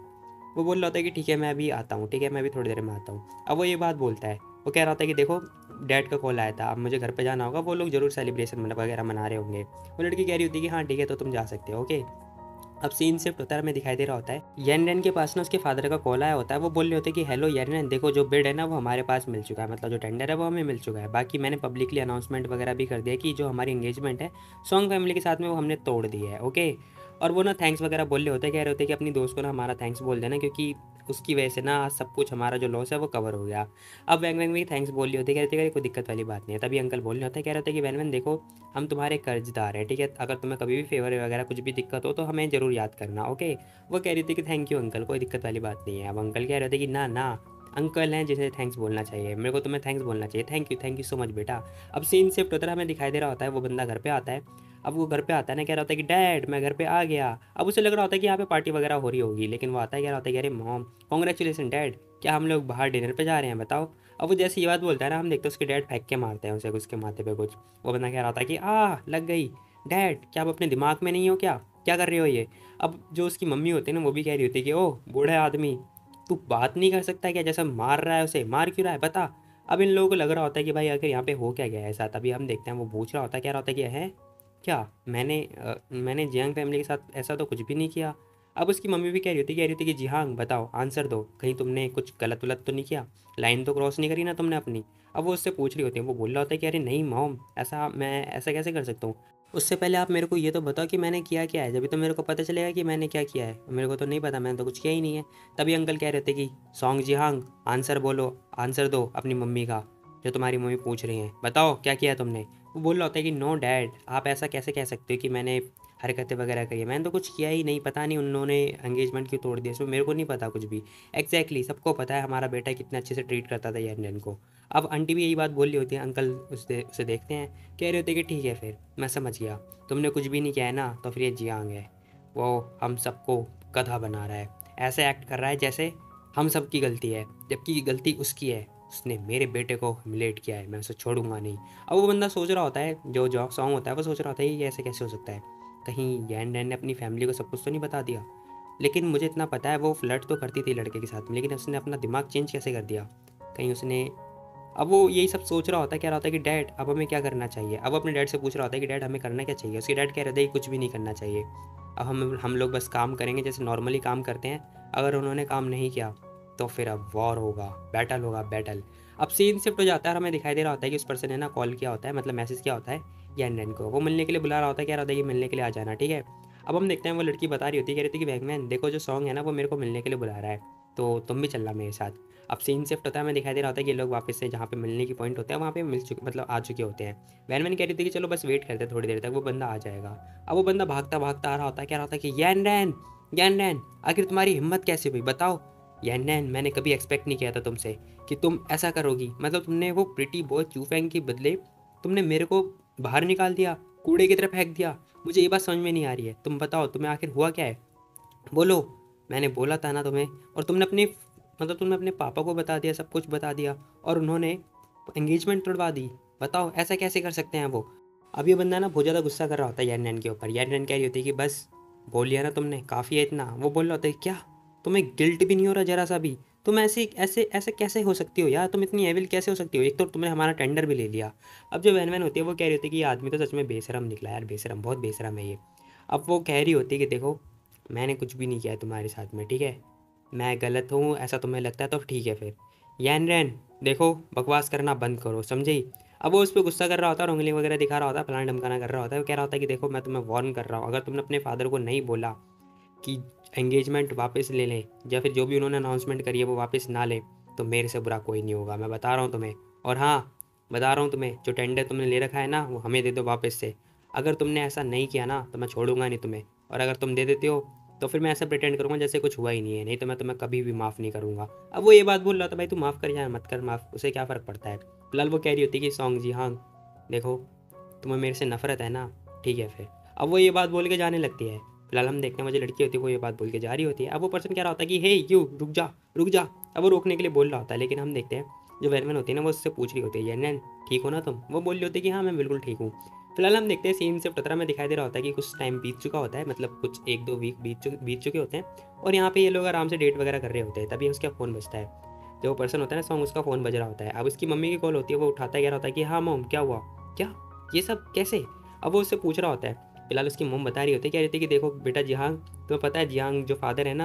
वो बोल रहा होता है कि ठीक है मैं अभी आता हूँ, ठीक है मैं अभी थोड़ी देर में आता हूँ। अब वो ये बात बोलता है, वो कह रहा होता है कि देखो डैड का कॉल आया था, अब मुझे घर पे जाना होगा, वो लोग ज़रूर सेलिब्रेशन वगैरह मना रहे होंगे। वो लड़की कह रही होती है कि हाँ ठीक है तो तुम जा सकते हो, ओके। अब सीन शिफ्ट होता है, हमें दिखाई दे रहा होता है येन रेन के पास ना उसके फादर का कॉल आया होता है। वो बोल रहे होते हैं कि हेलो येन रेन, देखो जो बिड है ना वो हमारे पास मिल चुका है, मतलब जो टेंडर है वो हमें मिल चुका है। बाकी मैंने पब्लिकली अनाउंसमेंट वगैरह भी कर दिया कि जो हमारी एंगेजमेंट है सॉन्ग फैमिली के साथ में वो हमने तोड़ दी है, ओके। और वो ना थैंक्स वगैरह बोल रहे होते हैं, कह रहे होते हैं कि अपनी दोस्त को ना हमारा थैंक्स बोल देना, क्योंकि उसकी वजह से ना सब कुछ हमारा जो लॉस है वो कवर हो गया। अब वैंग वैंग भी थैंक्स बोल रही होती है, कहते हैं कोई दिक्कत वाली बात नहीं है। तभी अंकल बोल रहे होते हैं, कह रहे होते हैं कि वैन वैन देखो हम तुम्हारे कर्जदार हैं, ठीक है, अगर तुम्हें कभी भी फेवर वगैरह कुछ भी दिक्कत हो तो हमें ज़रूर याद करना, ओके। वो कह रही थी कि थैंक यू अंकल, कोई दिक्कत वाली बात नहीं है। अब अंकल कह रहे थे कि ना ना, अंकल हैं जिन्हें थैंक्स बोलना चाहिए, मेरे को तुम्हें थैंक्स बोलना चाहिए, थैंक यू सो मच बेटा। अब सीन शिफ्ट होता है, हमें दिखाई दे रहा होता है वो बंदा घर पे आता है। अब वो घर पे आता है ना, कह रहा होता है कि डैड मैं घर पे आ गया। अब उसे लग रहा होता है कि यहाँ पे पार्टी वगैरह हो रही होगी, लेकिन वो आता है, कह रहा होता है कि अरे मॉम कॉन्ग्रेचुलेसन डैड, क्या हम लोग बाहर डिनर पे जा रहे हैं बताओ। अब वो जैसे ये बात बोलता है ना, हम देखते हैं उसके डैड फेंक के मारते हैं उसे उसके माथे पे कुछ। वो बंदा कह रहा होता है कि लग गई। डैड क्या आप अपने दिमाग में नहीं हो क्या, क्या कर रहे हो ये। अब जो उसकी मम्मी होती है ना वो भी कह रही होती है कि ओह बूढ़े आदमी, तू बात नहीं कर सकता क्या, जैसा मार रहा है उसे, मार क्यों रहा है बता। अब इन लोगों को लग रहा होता है कि भाई आखिर यहाँ पे हो क्या गया है ऐसा। तभी हम देखते हैं वो पूछ रहा होता है, कह रहा होता है कि है क्या, मैंने जियांग फैमिली के साथ ऐसा तो कुछ भी नहीं किया। अब उसकी मम्मी भी कह रही थी कि जियांग बताओ आंसर दो, कहीं तुमने कुछ गलत वलत तो नहीं किया, लाइन तो क्रॉस नहीं करी ना तुमने अपनी। अब वो उससे पूछ रही होती है, वो बोल रहा होता है कि अरे नहीं मॉम, ऐसा मैं ऐसा कैसे कर सकता हूँ। उससे पहले आप मेरे को ये तो बताओ कि मैंने किया क्या है, जब तो मेरे को पता चलेगा कि मैंने क्या किया है, मेरे को तो नहीं पता, मैंने तो कुछ किया ही नहीं है। तभी अंकल कह रहे थे कि सॉन्ग जिहांग आंसर बोलो, आंसर दो अपनी मम्मी का, जो तुम्हारी मम्मी पूछ रही हैं, बताओ क्या किया है तुमने। वो बोल रहा होता है कि नो डैड, आप ऐसा कैसे कह सकते हो कि मैंने हरकतें वगैरह करी है, मैंने तो कुछ किया ही नहीं, पता नहीं उन्होंने एंगेजमेंट क्यों तोड़ दिया, इसमें मेरे को नहीं पता कुछ भी। एग्जैक्टली सबको पता है हमारा बेटा कितने अच्छे से ट्रीट करता था यंजन को। अब आंटी भी यही बात बोल रही होती है, अंकल उसे देखते हैं, कह रहे होते कि ठीक है फिर मैं समझ गया, तुमने कुछ भी नहीं किया है ना, तो फिर ये जियांग है, वो हम सबको गधा बना रहा है, ऐसे एक्ट कर रहा है जैसे हम सब की गलती है, जबकि गलती उसकी है, उसने मेरे बेटे को ह्यूमिलेट किया है, मैं उसे छोड़ूंगा नहीं। अब वो बंदा सोच रहा होता है, जो जॉक सॉन्ग होता है वो सोच रहा होता है ये ऐसे कैसे हो सकता है, कहीं यैन डैन ने अपनी फैमिली को सब कुछ तो नहीं बता दिया। लेकिन मुझे इतना पता है वो फ्लर्ट तो करती थी लड़के के साथ में, लेकिन उसने अपना दिमाग चेंज कैसे कर दिया, कहीं उसने। अब वो यही सब सोच रहा होता है, कह रहा होता है कि डैड अब हमें क्या करना चाहिए। अब अपने डैड से पूछ रहा होता है कि डैड हमें करना क्या चाहिए। उसके डैड कह रहे थे कि कुछ भी नहीं करना चाहिए, अब हम लोग बस काम करेंगे जैसे नॉर्मली काम करते हैं, अगर उन्होंने काम नहीं किया तो फिर अब वॉर होगा, बैटल होगा, बैटल। अब सीन शिफ्ट हो जाता है और हमें दिखाई दे रहा होता है कि उस पर्सन ने ना कॉल किया होता है, मतलब मैसेज किया होता है यन रन को, वो मिलने के लिए बुला रहा होता है, कह रहा होता है कि मिलने के लिए आ जाना, ठीक है। अब हम देखते हैं वो लड़की बता रही होती है, कह रही थी कि बैगमैन देखो जो सॉन्ग है ना वो मेरे को मिलने के लिए बुला रहा है, तो तुम भी चलना मेरे साथ। अब सीन शिफ्ट होता है, हमें दिखाई दे रहा होता है कि ये लोग वापस से जहाँ पे मिलने की पॉइंट होता है वहाँ पे मिल चुके, मतलब आ चुके होते हैं। वैन मैन कह रही थी कि चलो बस वेट करते हैं थोड़ी देर तक, वो बंदा आ जाएगा। अब वो बंदा भागता भागता आ रहा होता है, कह रहा होता है कि यैन रैन आखिर तुम्हारी हिम्मत कैसे हुई बताओ। यैन रैन मैंने कभी एक्सपेक्ट नहीं किया था तुमसे कि तुम ऐसा करोगी, मतलब तुमने वो प्रिटी बॉय चूफेंग के बदले तुमने मेरे को बाहर निकाल दिया, कूड़े की तरफ फेंक दिया। मुझे ये बात समझ में नहीं आ रही है, तुम बताओ तुम्हें आखिर हुआ क्या है, बोलो। मैंने बोला था ना तुम्हें, और तुमने अपने, मतलब तुमने अपने पापा को बता दिया, सब कुछ बता दिया, और उन्होंने एंगेजमेंट तोड़वा दी, बताओ ऐसा कैसे कर सकते हैं वो। अब ये बंदा ना बहुत ज़्यादा गुस्सा कर रहा होता है यान रैन के ऊपर। यान रैन कह रही होती है कि बस बोल लिया ना तुमने, काफ़ी है इतना। वो बोल रहा होता है क्या तुम्हें गिल्ट भी नहीं हो रहा जरा सा भी, तुम ऐसे ऐसे ऐसे कैसे हो सकती हो यार, तुम इतनी एविल कैसे हो सकती हो, एक तो तुमने हमारा टेंडर भी ले लिया। अब जो वैन वैन होती है वो कह रही होती है कि ये आदमी तो सच में बेशरम निकला यार, बेशरम, बहुत बेशरम है ये। अब वो कह रही होती है कि देखो मैंने कुछ भी नहीं किया है तुम्हारे साथ में, ठीक है, मैं गलत हूँ ऐसा तुम्हें लगता है तो ठीक है फिर। यान रैन देखो बकवास करना बंद करो, समझी। अब वो उस पर गुस्सा कर रहा होता है, उंगली वगैरह दिखा रहा होता है, फलाना ढमकाना कर रहा होता है। वो कह रहा होता है कि देखो मैं तुम्हें वार्न कर रहा हूँ, अगर तुमने अपने फादर को नहीं बोला कि एंगेजमेंट वापस ले लें, या फिर जो भी उन्होंने अनाउंसमेंट करी है वो वापस ना लें, तो मेरे से बुरा कोई नहीं होगा, मैं बता रहा हूँ तुम्हें। और हाँ बता रहा हूँ तुम्हें, जो टेंडर तुमने ले रखा है ना वो हमें दे दो वापस से। अगर तुमने ऐसा नहीं किया ना तो मैं छोड़ूंगा नहीं तुम्हें, और अगर तुम दे देते हो तो फिर मैं ऐसा प्रिटेंड करूँगा जैसे कुछ हुआ ही नहीं है, नहीं तो मैं तुम्हें कभी भी माफ़ नहीं करूँगा। अब वो ये बात बोल रहा था, भाई तू माफ़ कर या मत कर माफ़, उसे क्या फ़र्क पड़ता है। फिलहाल वो कह रही होती कि सॉन्ग जी हाँ देखो तुम्हें मेरे से नफरत है ना, ठीक है फिर अब वो ये बात बोल के जाने लगती है। फिलहाल हम देखते हैं वो जो लड़की होती है वो ये बात बोल के जा रही होती है। अब वो पर्सन कह रहा होता है कि हे यू रुक जा रुक जा। अब वो रोकने के लिए बोल रहा होता है, लेकिन हम देखते हैं जो वैनमैन होती है ना वो उससे पूछ रही होती है यान ठीक हो ना तुम। वो बोल रही होती है कि हाँ मैं बिल्कुल ठीक हूँ। फिलहाल हम देखते हैं सीन से 15 में दिखाई दे रहा होता है कि कुछ टाइम बीत चुका होता है, मतलब कुछ 1-2 वीक बीत चुके होते हैं और यहाँ पे ये लोग आराम से डेट वगैरह कर रहे होते हैं। तभी उसका फ़ोन बजता है। जो पर्सन होता है ना सॉन्ग, उसका फ़ोन बज रहा होता है। अब उसकी मम्मी की कॉल होती है, वो उठाता है, कह रहा होता है कि हाँ मॉम क्या हुआ, क्या ये सब कैसे। अब वो उससे पूछ रहा होता है। फिलहाल उसकी मॉम बता रही होती है, कह रही थी कि देखो बेटा जिहांग, तुम्हें पता है जिहांग जो फादर है ना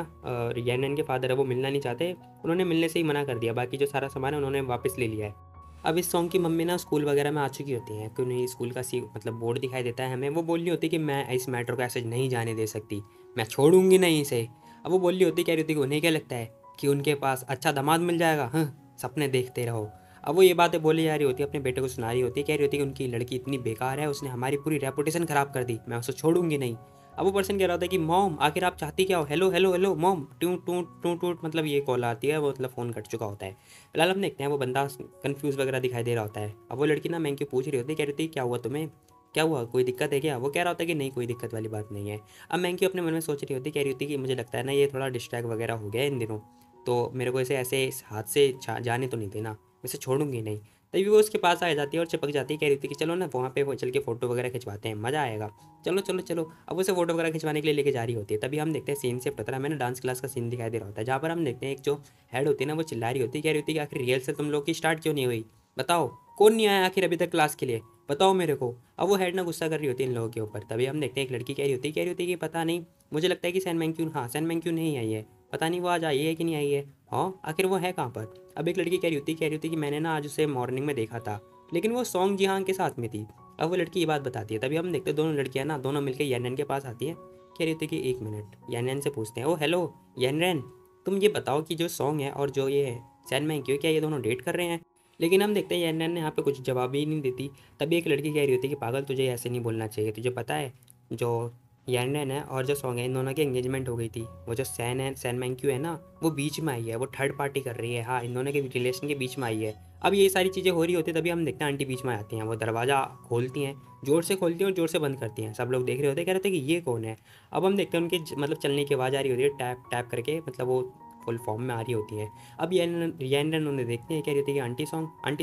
यानन के फादर है वो मिलना नहीं चाहते, उन्होंने मिलने से ही मना कर दिया, बाकी जो सारा सामान है उन्होंने वापस ले लिया है। अब इस सॉन्ग की मम्मी ना स्कूल वगैरह में आ चुकी होती हैं कि उन्हें स्कूल का मतलब बोर्ड दिखाई देता है हमें। वो बोल रही होती है कि मैं इस मैटर को ऐसे नहीं जाने दे सकती, मैं छोड़ूंगी नहीं इसे। अब वो बोल रही होती, कह रही होती कि उन्हें क्या लगता है कि उनके पास अच्छा दामाद मिल जाएगा, हाँ सपने देखते रहो। अब वो ये बातें बोली जा रही होती है, अपने बेटे को सुना रही होती है, कह रही होती है कि उनकी लड़की इतनी बेकार है, उसने हमारी पूरी रेपुटेशन ख़राब कर दी, मैं उसे छोड़ूंगी नहीं। अब वो पर्सन कह रहा होता है कि मॉम आखिर आप चाहती क्या हो, हेलो हेलो हेलो मॉम, टू टू टू टू, मतलब ये कॉल आती है, वो मतलब फ़ोन कट चुका होता है। फिलहाल हम देखते हैं वो बंदा कंफ्यूज वगैरह दिखाई दे रहा होता है। अब वो लड़की ना मैंग पूछ रही होती है, कह रही थी क्या हुआ तुम्हें, क्या हुआ कोई दिक्कत है क्या। वो कह रहा होता है कि नहीं कोई दिक्कत वाली बात नहीं है। अब मैंग अपने मन में सोच रही होती, कह रही होती कि मुझे लगता है ना ये थोड़ा डिस्ट्रैक्ट वगैरह हो गया इन दिनों, तो मेरे को इसे ऐसे हाथ से जाने तो नहीं देना, इसे छोड़ूंगी नहीं। तभी वो उसके पास आ जाती है और चिपक जाती है, कह रही थी कि चलो ना वहाँ पे वो चल के फ़ोटो वगैरह खिंचवाते हैं, मज़ा आएगा, चलो चलो चलो। अब उसे फोटो वगैरह खिंचवाने के लिए लेके जा रही होती है। तभी हम देखते हैं सीन से 15 में ना डांस क्लास का सीन दिखाई दे रहा होता है, जहाँ पर हम देखते हैं एक जो हेड होती है ना वो चिल्ला रही होती है, कह रही होती है कि आखिर रिहर्सल तुम लोग की स्टार्ट क्यों नहीं हुई, बताओ कौन नहीं आया आखिर अभी तक क्लास के लिए, बताओ मेरे को। अब वो हेड ना गुस्सा कर रही होती है इन लोगों के ऊपर। तभी हम देखते हैं एक लड़की कह रही होती है कि पता नहीं, मुझे लगता है कि सैन मैंग क्यों, हाँ सैन मैंग क्यों नहीं आई है, पता नहीं वो आज आई है कि नहीं आई है, हाँ आखिर वो है कहाँ पर। अब एक लड़की कह रही होती कि मैंने ना आज उसे मॉर्निंग में देखा था, लेकिन वो सॉन्ग जिहांग के साथ में थी। अब वो लड़की ये बात बताती है। तभी हम देखते हैं दोनों लड़कियां ना दोनों मिलकर यानन के पास आती हैं, कह रही होती कि एक मिनट। यानन से पूछते हैं, ओ हेलो यानन, तुम ये बताओ कि जो सॉन्ग है और जो ये है सैन मैंग क्यों, क्या ये दोनों डेट कर रहे हैं। लेकिन हम देखते हैं यानन ने यहाँ पे कुछ जवाब ही नहीं देती। तभी एक लड़की कह रही होती है कि पागल तुझे ऐसे नहीं बोलना चाहिए, तुझे पता है जो यानन है और जो सॉन्ग है इन दोनों की एंगेजमेंट हो गई थी, वो जो सैन मैंग क्यों है ना वो बीच में आई है, वो थर्ड पार्टी कर रही है, हाँ इन दोनों के रिलेशन के बीच में आई है। अब ये सारी चीज़ें हो रही होती है। तभी हम देखते हैं आंटी बीच में आती हैं, वो दरवाज़ा खोलती हैं, ज़ोर से खोलती हैं और ज़ोर से बंद करती हैं। सब लोग देख रहे होते हैं, कह रहे थे कि ये कौन है। अब हम देखते हैं उनके मतलब चलने की आवाज़ आ रही होती है, टैप टैप करके, मतलब वो फुल फॉर्म में आ रही होती हैं। अब यानन उन्हें देखते हैं, कह रही थी कि आंटी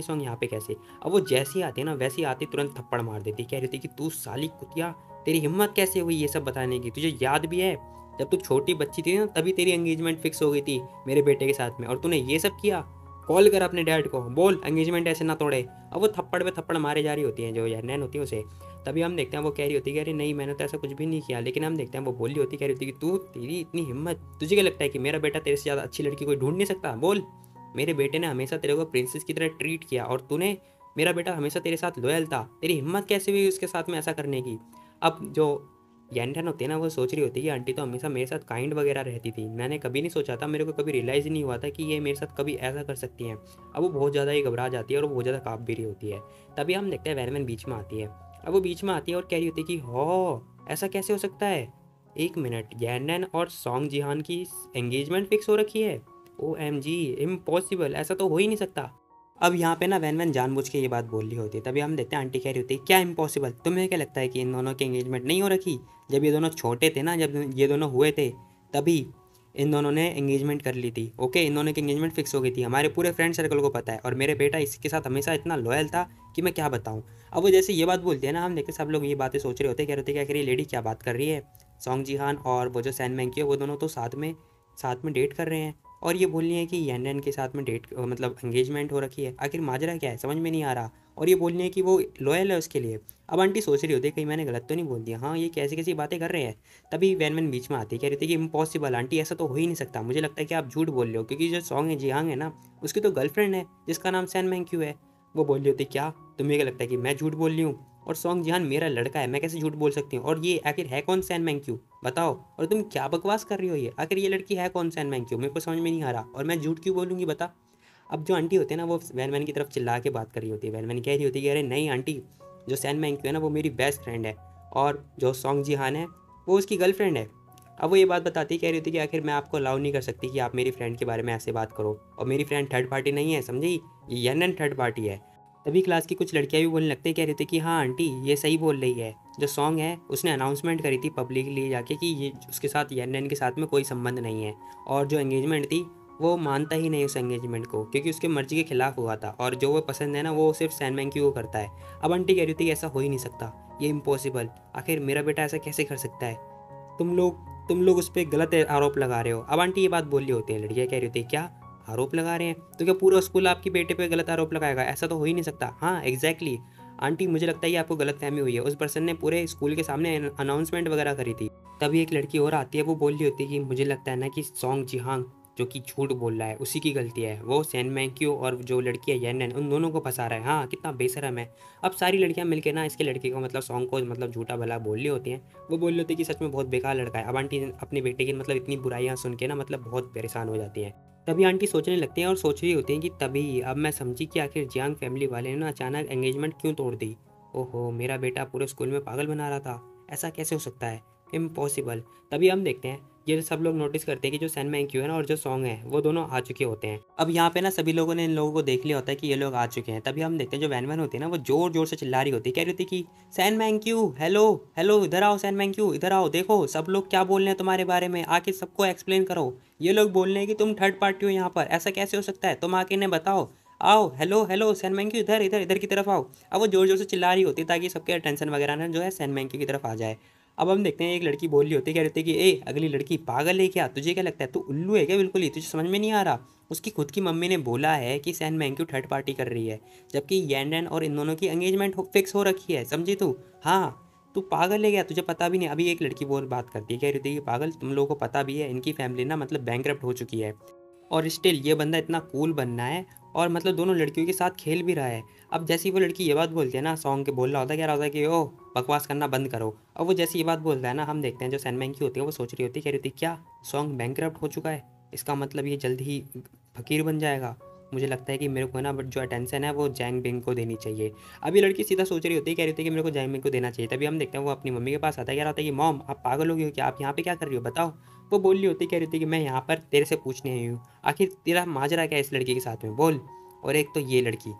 सॉन्ग यहाँ पे कैसे। अब वो जैसी आती है ना वैसी आती तुरंत थप्पड़ मार देती, कह रही थी कि तू साली कुतिया, तेरी हिम्मत कैसे हुई ये सब बताने की, तुझे याद भी है जब तू छोटी बच्ची थी ना तभी तेरी एंगेजमेंट फिक्स हो गई थी मेरे बेटे के साथ में, और तूने ये सब किया, कॉल कर अपने डैड को, बोल एंगेजमेंट ऐसे ना तोड़े। अब वो थप्पड़ पे थप्पड़ मारे जा रही होती हैं जो यानन होती है उसे। तभी हम देखते हैं वो कह रही होती है कि अरे नहीं मैंने तो ऐसा कुछ भी नहीं किया। लेकिन हम देखते हैं वो बोल रही होती, कह रही होती कि तू, तेरी इतनी हिम्मत, तुझे क्या लगता है कि मेरा बेटा तेरे से ज़्यादा अच्छी लड़की कोई ढूंढ नहीं सकता, बोल। मेरे बेटे ने हमेशा तेरे को प्रिंसेस की तरह ट्रीट किया और तूने, मेरा बेटा हमेशा तेरे साथ लॉयल था, तेरी हिम्मत कैसे हुई उसके साथ में ऐसा करने की। अब जो यानन होती है ना वो सोच रही होती है कि आंटी तो हमेशा मेरे साथ काइंड वगैरह रहती थी, मैंने कभी नहीं सोचा था, मेरे को कभी रियलाइज़ ही नहीं हुआ था कि ये मेरे साथ कभी ऐसा कर सकती हैं। अब वो बहुत ज़्यादा ही घबरा जाती है और वो बहुत ज़्यादा काँप भी रही होती है। तभी हम देखते हैं वैनमैन बीच में आती है। अब वो बीच में आती है और कह रही होती है कि हो ऐसा कैसे हो सकता है, एक मिनट, यानन और सॉन्ग जिहान की एंगेजमेंट फिक्स हो रखी है, ओ एम जी इम्पॉसिबल, ऐसा तो हो ही नहीं सकता। अब यहाँ पे ना वैन जानबूझ के ये बात बोल रही होती है। तभी हम देखते हैं आंटी कह रही होती है क्या इम्पॉसिबल, तुम्हें क्या लगता है कि इन दोनों की एंगेजमेंट नहीं हो रखी, जब ये दोनों छोटे थे ना, जब ये दोनों हुए थे तभी इन दोनों ने एंगेजमेंट कर ली थी, ओके इन दोनों की एंगेजमेंट फिक्स हो गई थी, हमारे पूरे फ्रेंड सर्कल को पता है, और मेरे बेटा इसके साथ हमेशा इतना लॉयल था कि मैं क्या बताऊँ। अब वो जैसे ये बात बोलती है ना, हम देखते सब लोग ये बातें सोच रहे होते हैं, कह रहे होते हैं कि आखिर ये लेडी क्या बात कर रही है, सॉन्ग जिहान और वो जो सैन मैंग है वो दोनों तो साथ में डेट कर रहे हैं, और ये बोल रही है कि यानन के साथ में डेट मतलब एंगेजमेंट हो रखी है, आखिर माजरा क्या है समझ में नहीं आ रहा। और ये बोल रही है कि वो लॉयल है उसके लिए। अब आंटी सोच रही होती है कहीं मैंने गलत तो नहीं बोल दिया, हाँ ये कैसी कैसी बातें कर रहे हैं। तभी वैनमैन बीच में आती है, कह रही थी कि इम्पॉसिबल आंटी, ऐसा तो हो ही नहीं सकता, मुझे लगता है कि आप झूठ बोल रहे हो, क्योंकि जो सॉन्ग है जिहांग है ना उसकी तो गर्लफ्रेंड है जिसका नाम सैन मैंग क्यू है। वो बोल रही होती क्या, तुम्हें क्या लगता है कि मैं झूठ बोल रही हूँ, और सॉन्ग जिहान मेरा लड़का है, मैं कैसे झूठ बोल सकती हूँ, और ये आखिर है कौन सैन मैंग क्यू, बताओ, और तुम क्या बकवास कर रही हो, ये आखिर ये लड़की है कौन सैन मैंग क्यू, मेरे को समझ में नहीं आ रहा, और मैं झूठ क्यों बोलूँगी बता। अब जो आंटी होती है ना वो वैन की तरफ चिल्ला के बात कर रही होती है, वैन कह रही होती है कि अरे नहीं आंटी, जो सैन मैंग क्यू है ना वो मेरी बेस्ट फ्रेंड है, और जो सॉन्ग जिहान है वो उसकी गर्लफ्रेंड है। अब वो ये बात बताती, कह रही थी कि आखिर मैं आपको अलाउ नहीं कर सकती कि आप मेरी फ्रेंड के बारे में ऐसे बात करो, और मेरी फ्रेंड थर्ड पार्टी नहीं है, समझी, ये यानन थर्ड पार्टी है। तभी क्लास की कुछ लड़कियां भी बोलने लगती, कह रही थी कि हाँ आंटी ये सही बोल रही है, जो सॉन्ग है उसने अनाउंसमेंट करी थी पब्लिकली जाके कि ये उसके साथ YN के साथ में कोई संबंध नहीं है, और जो एंगेजमेंट थी वो मानता ही नहीं उस एंगेजमेंट को, क्योंकि उसके मर्जी के खिलाफ हुआ था, और जो वो पसंद है ना वो सिर्फ सैन मैंक्यू को करता है। अब आंटी कह रही थी कि ऐसा हो ही नहीं सकता, ये इम्पॉसिबल, आखिर मेरा बेटा ऐसा कैसे कर सकता है, तुम लोग उस पर गलत आरोप लगा रहे हो। अब आंटी ये बात बोल रही होती है, लड़कियाँ कह रही होती है क्या आरोप लगा रहे हैं, तो क्या पूरा स्कूल आपकी बेटे पे गलत आरोप लगाएगा, ऐसा तो हो ही नहीं सकता। हाँ एग्जैक्टली आंटी, मुझे लगता है ये आपको गलत फहमी हुई है, उस पर्सन ने पूरे स्कूल के सामने अनाउंसमेंट वगैरह करी थी। तभी एक लड़की और आती है, वो बोल रही होती है कि मुझे लगता है ना कि सॉन्ग जिहांग जो कि झूठ बोल रहा है उसी की गलती है, वो सैन मैंक्यू और जो लड़की है YN उन दोनों को फंसा रहा है। हाँ कितना बेशरम है। अब सारी लड़कियां मिलकर ना इसके लड़के को मतलब सॉन्ग को मतलब झूठा भला बोल रही होती हैं, वो बोल रही होती है कि सच में बहुत बेकार लड़का है। अब आंटी अपने बेटे की मतलब इतनी बुराइयां सुन के ना मतलब बहुत परेशान हो जाती हैं। तभी आंटी सोचने लगती हैं और सोच रही होती हैं कि तभी अब मैं समझी कि आखिर जियांग फैमिली वाले ने ना अचानक एंगेजमेंट क्यों तोड़ दी। ओहो, मेरा बेटा पूरे स्कूल में पागल बना रहा था, ऐसा कैसे हो सकता है, इम्पॉसिबल। तभी हम देखते हैं ये सब लोग नोटिस करते हैं कि जो सैन मैंक्यू है ना और जो सॉन्ग है वो दोनों आ चुके होते हैं। अब यहाँ पे ना सभी लोगों ने इन लोगों को देख लिया होता है कि ये लोग आ चुके हैं। तभी हम देखते हैं जो वैन वैन होती है ना वो जोर जोर से चिल्ला रही होती है, कह रही होती कि सैन मैंक्यू हेलो हेलो, इधर आओ सैन मैंक्यू इधर आओ, देखो सब लोग क्या बोल रहे हैं तुम्हारे बारे में, आके सबको एक्सप्लेन करो। ये लोग बोल रहे हैं कि तुम थर्ड पार्टी हो यहाँ पर, ऐसा कैसे हो सकता है, तुम आके इन्हें बताओ, आओ हेलो हेलो सैन मैंक्यू इधर इधर इधर की तरफ आओ। अब वो जोर जोर से चिल्ला रही होती है ताकि सबके अटेंशन वगैरह ना जो है सैन मैंक्यू की तरफ आ जाए। अब हम देखते हैं एक लड़की बोल रही होती है, कह रही होती है कि ए अगली लड़की पागल है क्या, तुझे क्या लगता है तू उल्लू है क्या, बिल्कुल ही तुझे समझ में नहीं आ रहा। उसकी खुद की मम्मी ने बोला है कि सैन मैंक्यू थर्ड पार्टी कर रही है, जबकि YN और इन दोनों की एंगेजमेंट फिक्स हो रखी है, समझी तू। हाँ तू पागल है क्या, तुझे पता भी नहीं। अभी एक लड़की बोल बात करती है, कह रही थी कि पागल तुम लोगों को पता भी है इनकी फैमिली ना मतलब बैंकरप्ट हो चुकी है, और स्टिल ये बंदा इतना कूल बनना है और मतलब दोनों लड़कियों के साथ खेल भी रहा है। अब जैसी वो लड़की ये बात बोलती है ना, सॉन्ग के बोल रहा होता है, कह रहा होता है कि ओ बकवास करना बंद करो। अब वो जैसी ये बात बोलता है ना, हम देखते हैं जो सैन मैंक्यू होती है वो सोच रही होती है, कह रही थी क्या सॉन्ग बैंकरप्ट हो चुका है, इसका मतलब ये जल्द ही फकीर बन जाएगा। मुझे लगता है कि मेरे को ना बट जो अटेंशन है वो जैंग बिंग को देनी चाहिए। अभी लड़की सीधा सोच रही होती है, कह रही होती है कि मेरे को जैंग बिंग को देना चाहिए। तभी हम देखते हैं वो अपनी मम्मी के पास आता है, कह रहा होता है कि मॉम आप पागल हो गई हो क्या, आप यहाँ पे क्या कर रही हो बताओ। वो बोल रही होती, कह रही थी कि मैं यहाँ पर तेरे से पूछने आई हूँ, आखिर तेरा माजरा क्या है इस लड़की के साथ में बोल। और एक तो ये लड़की,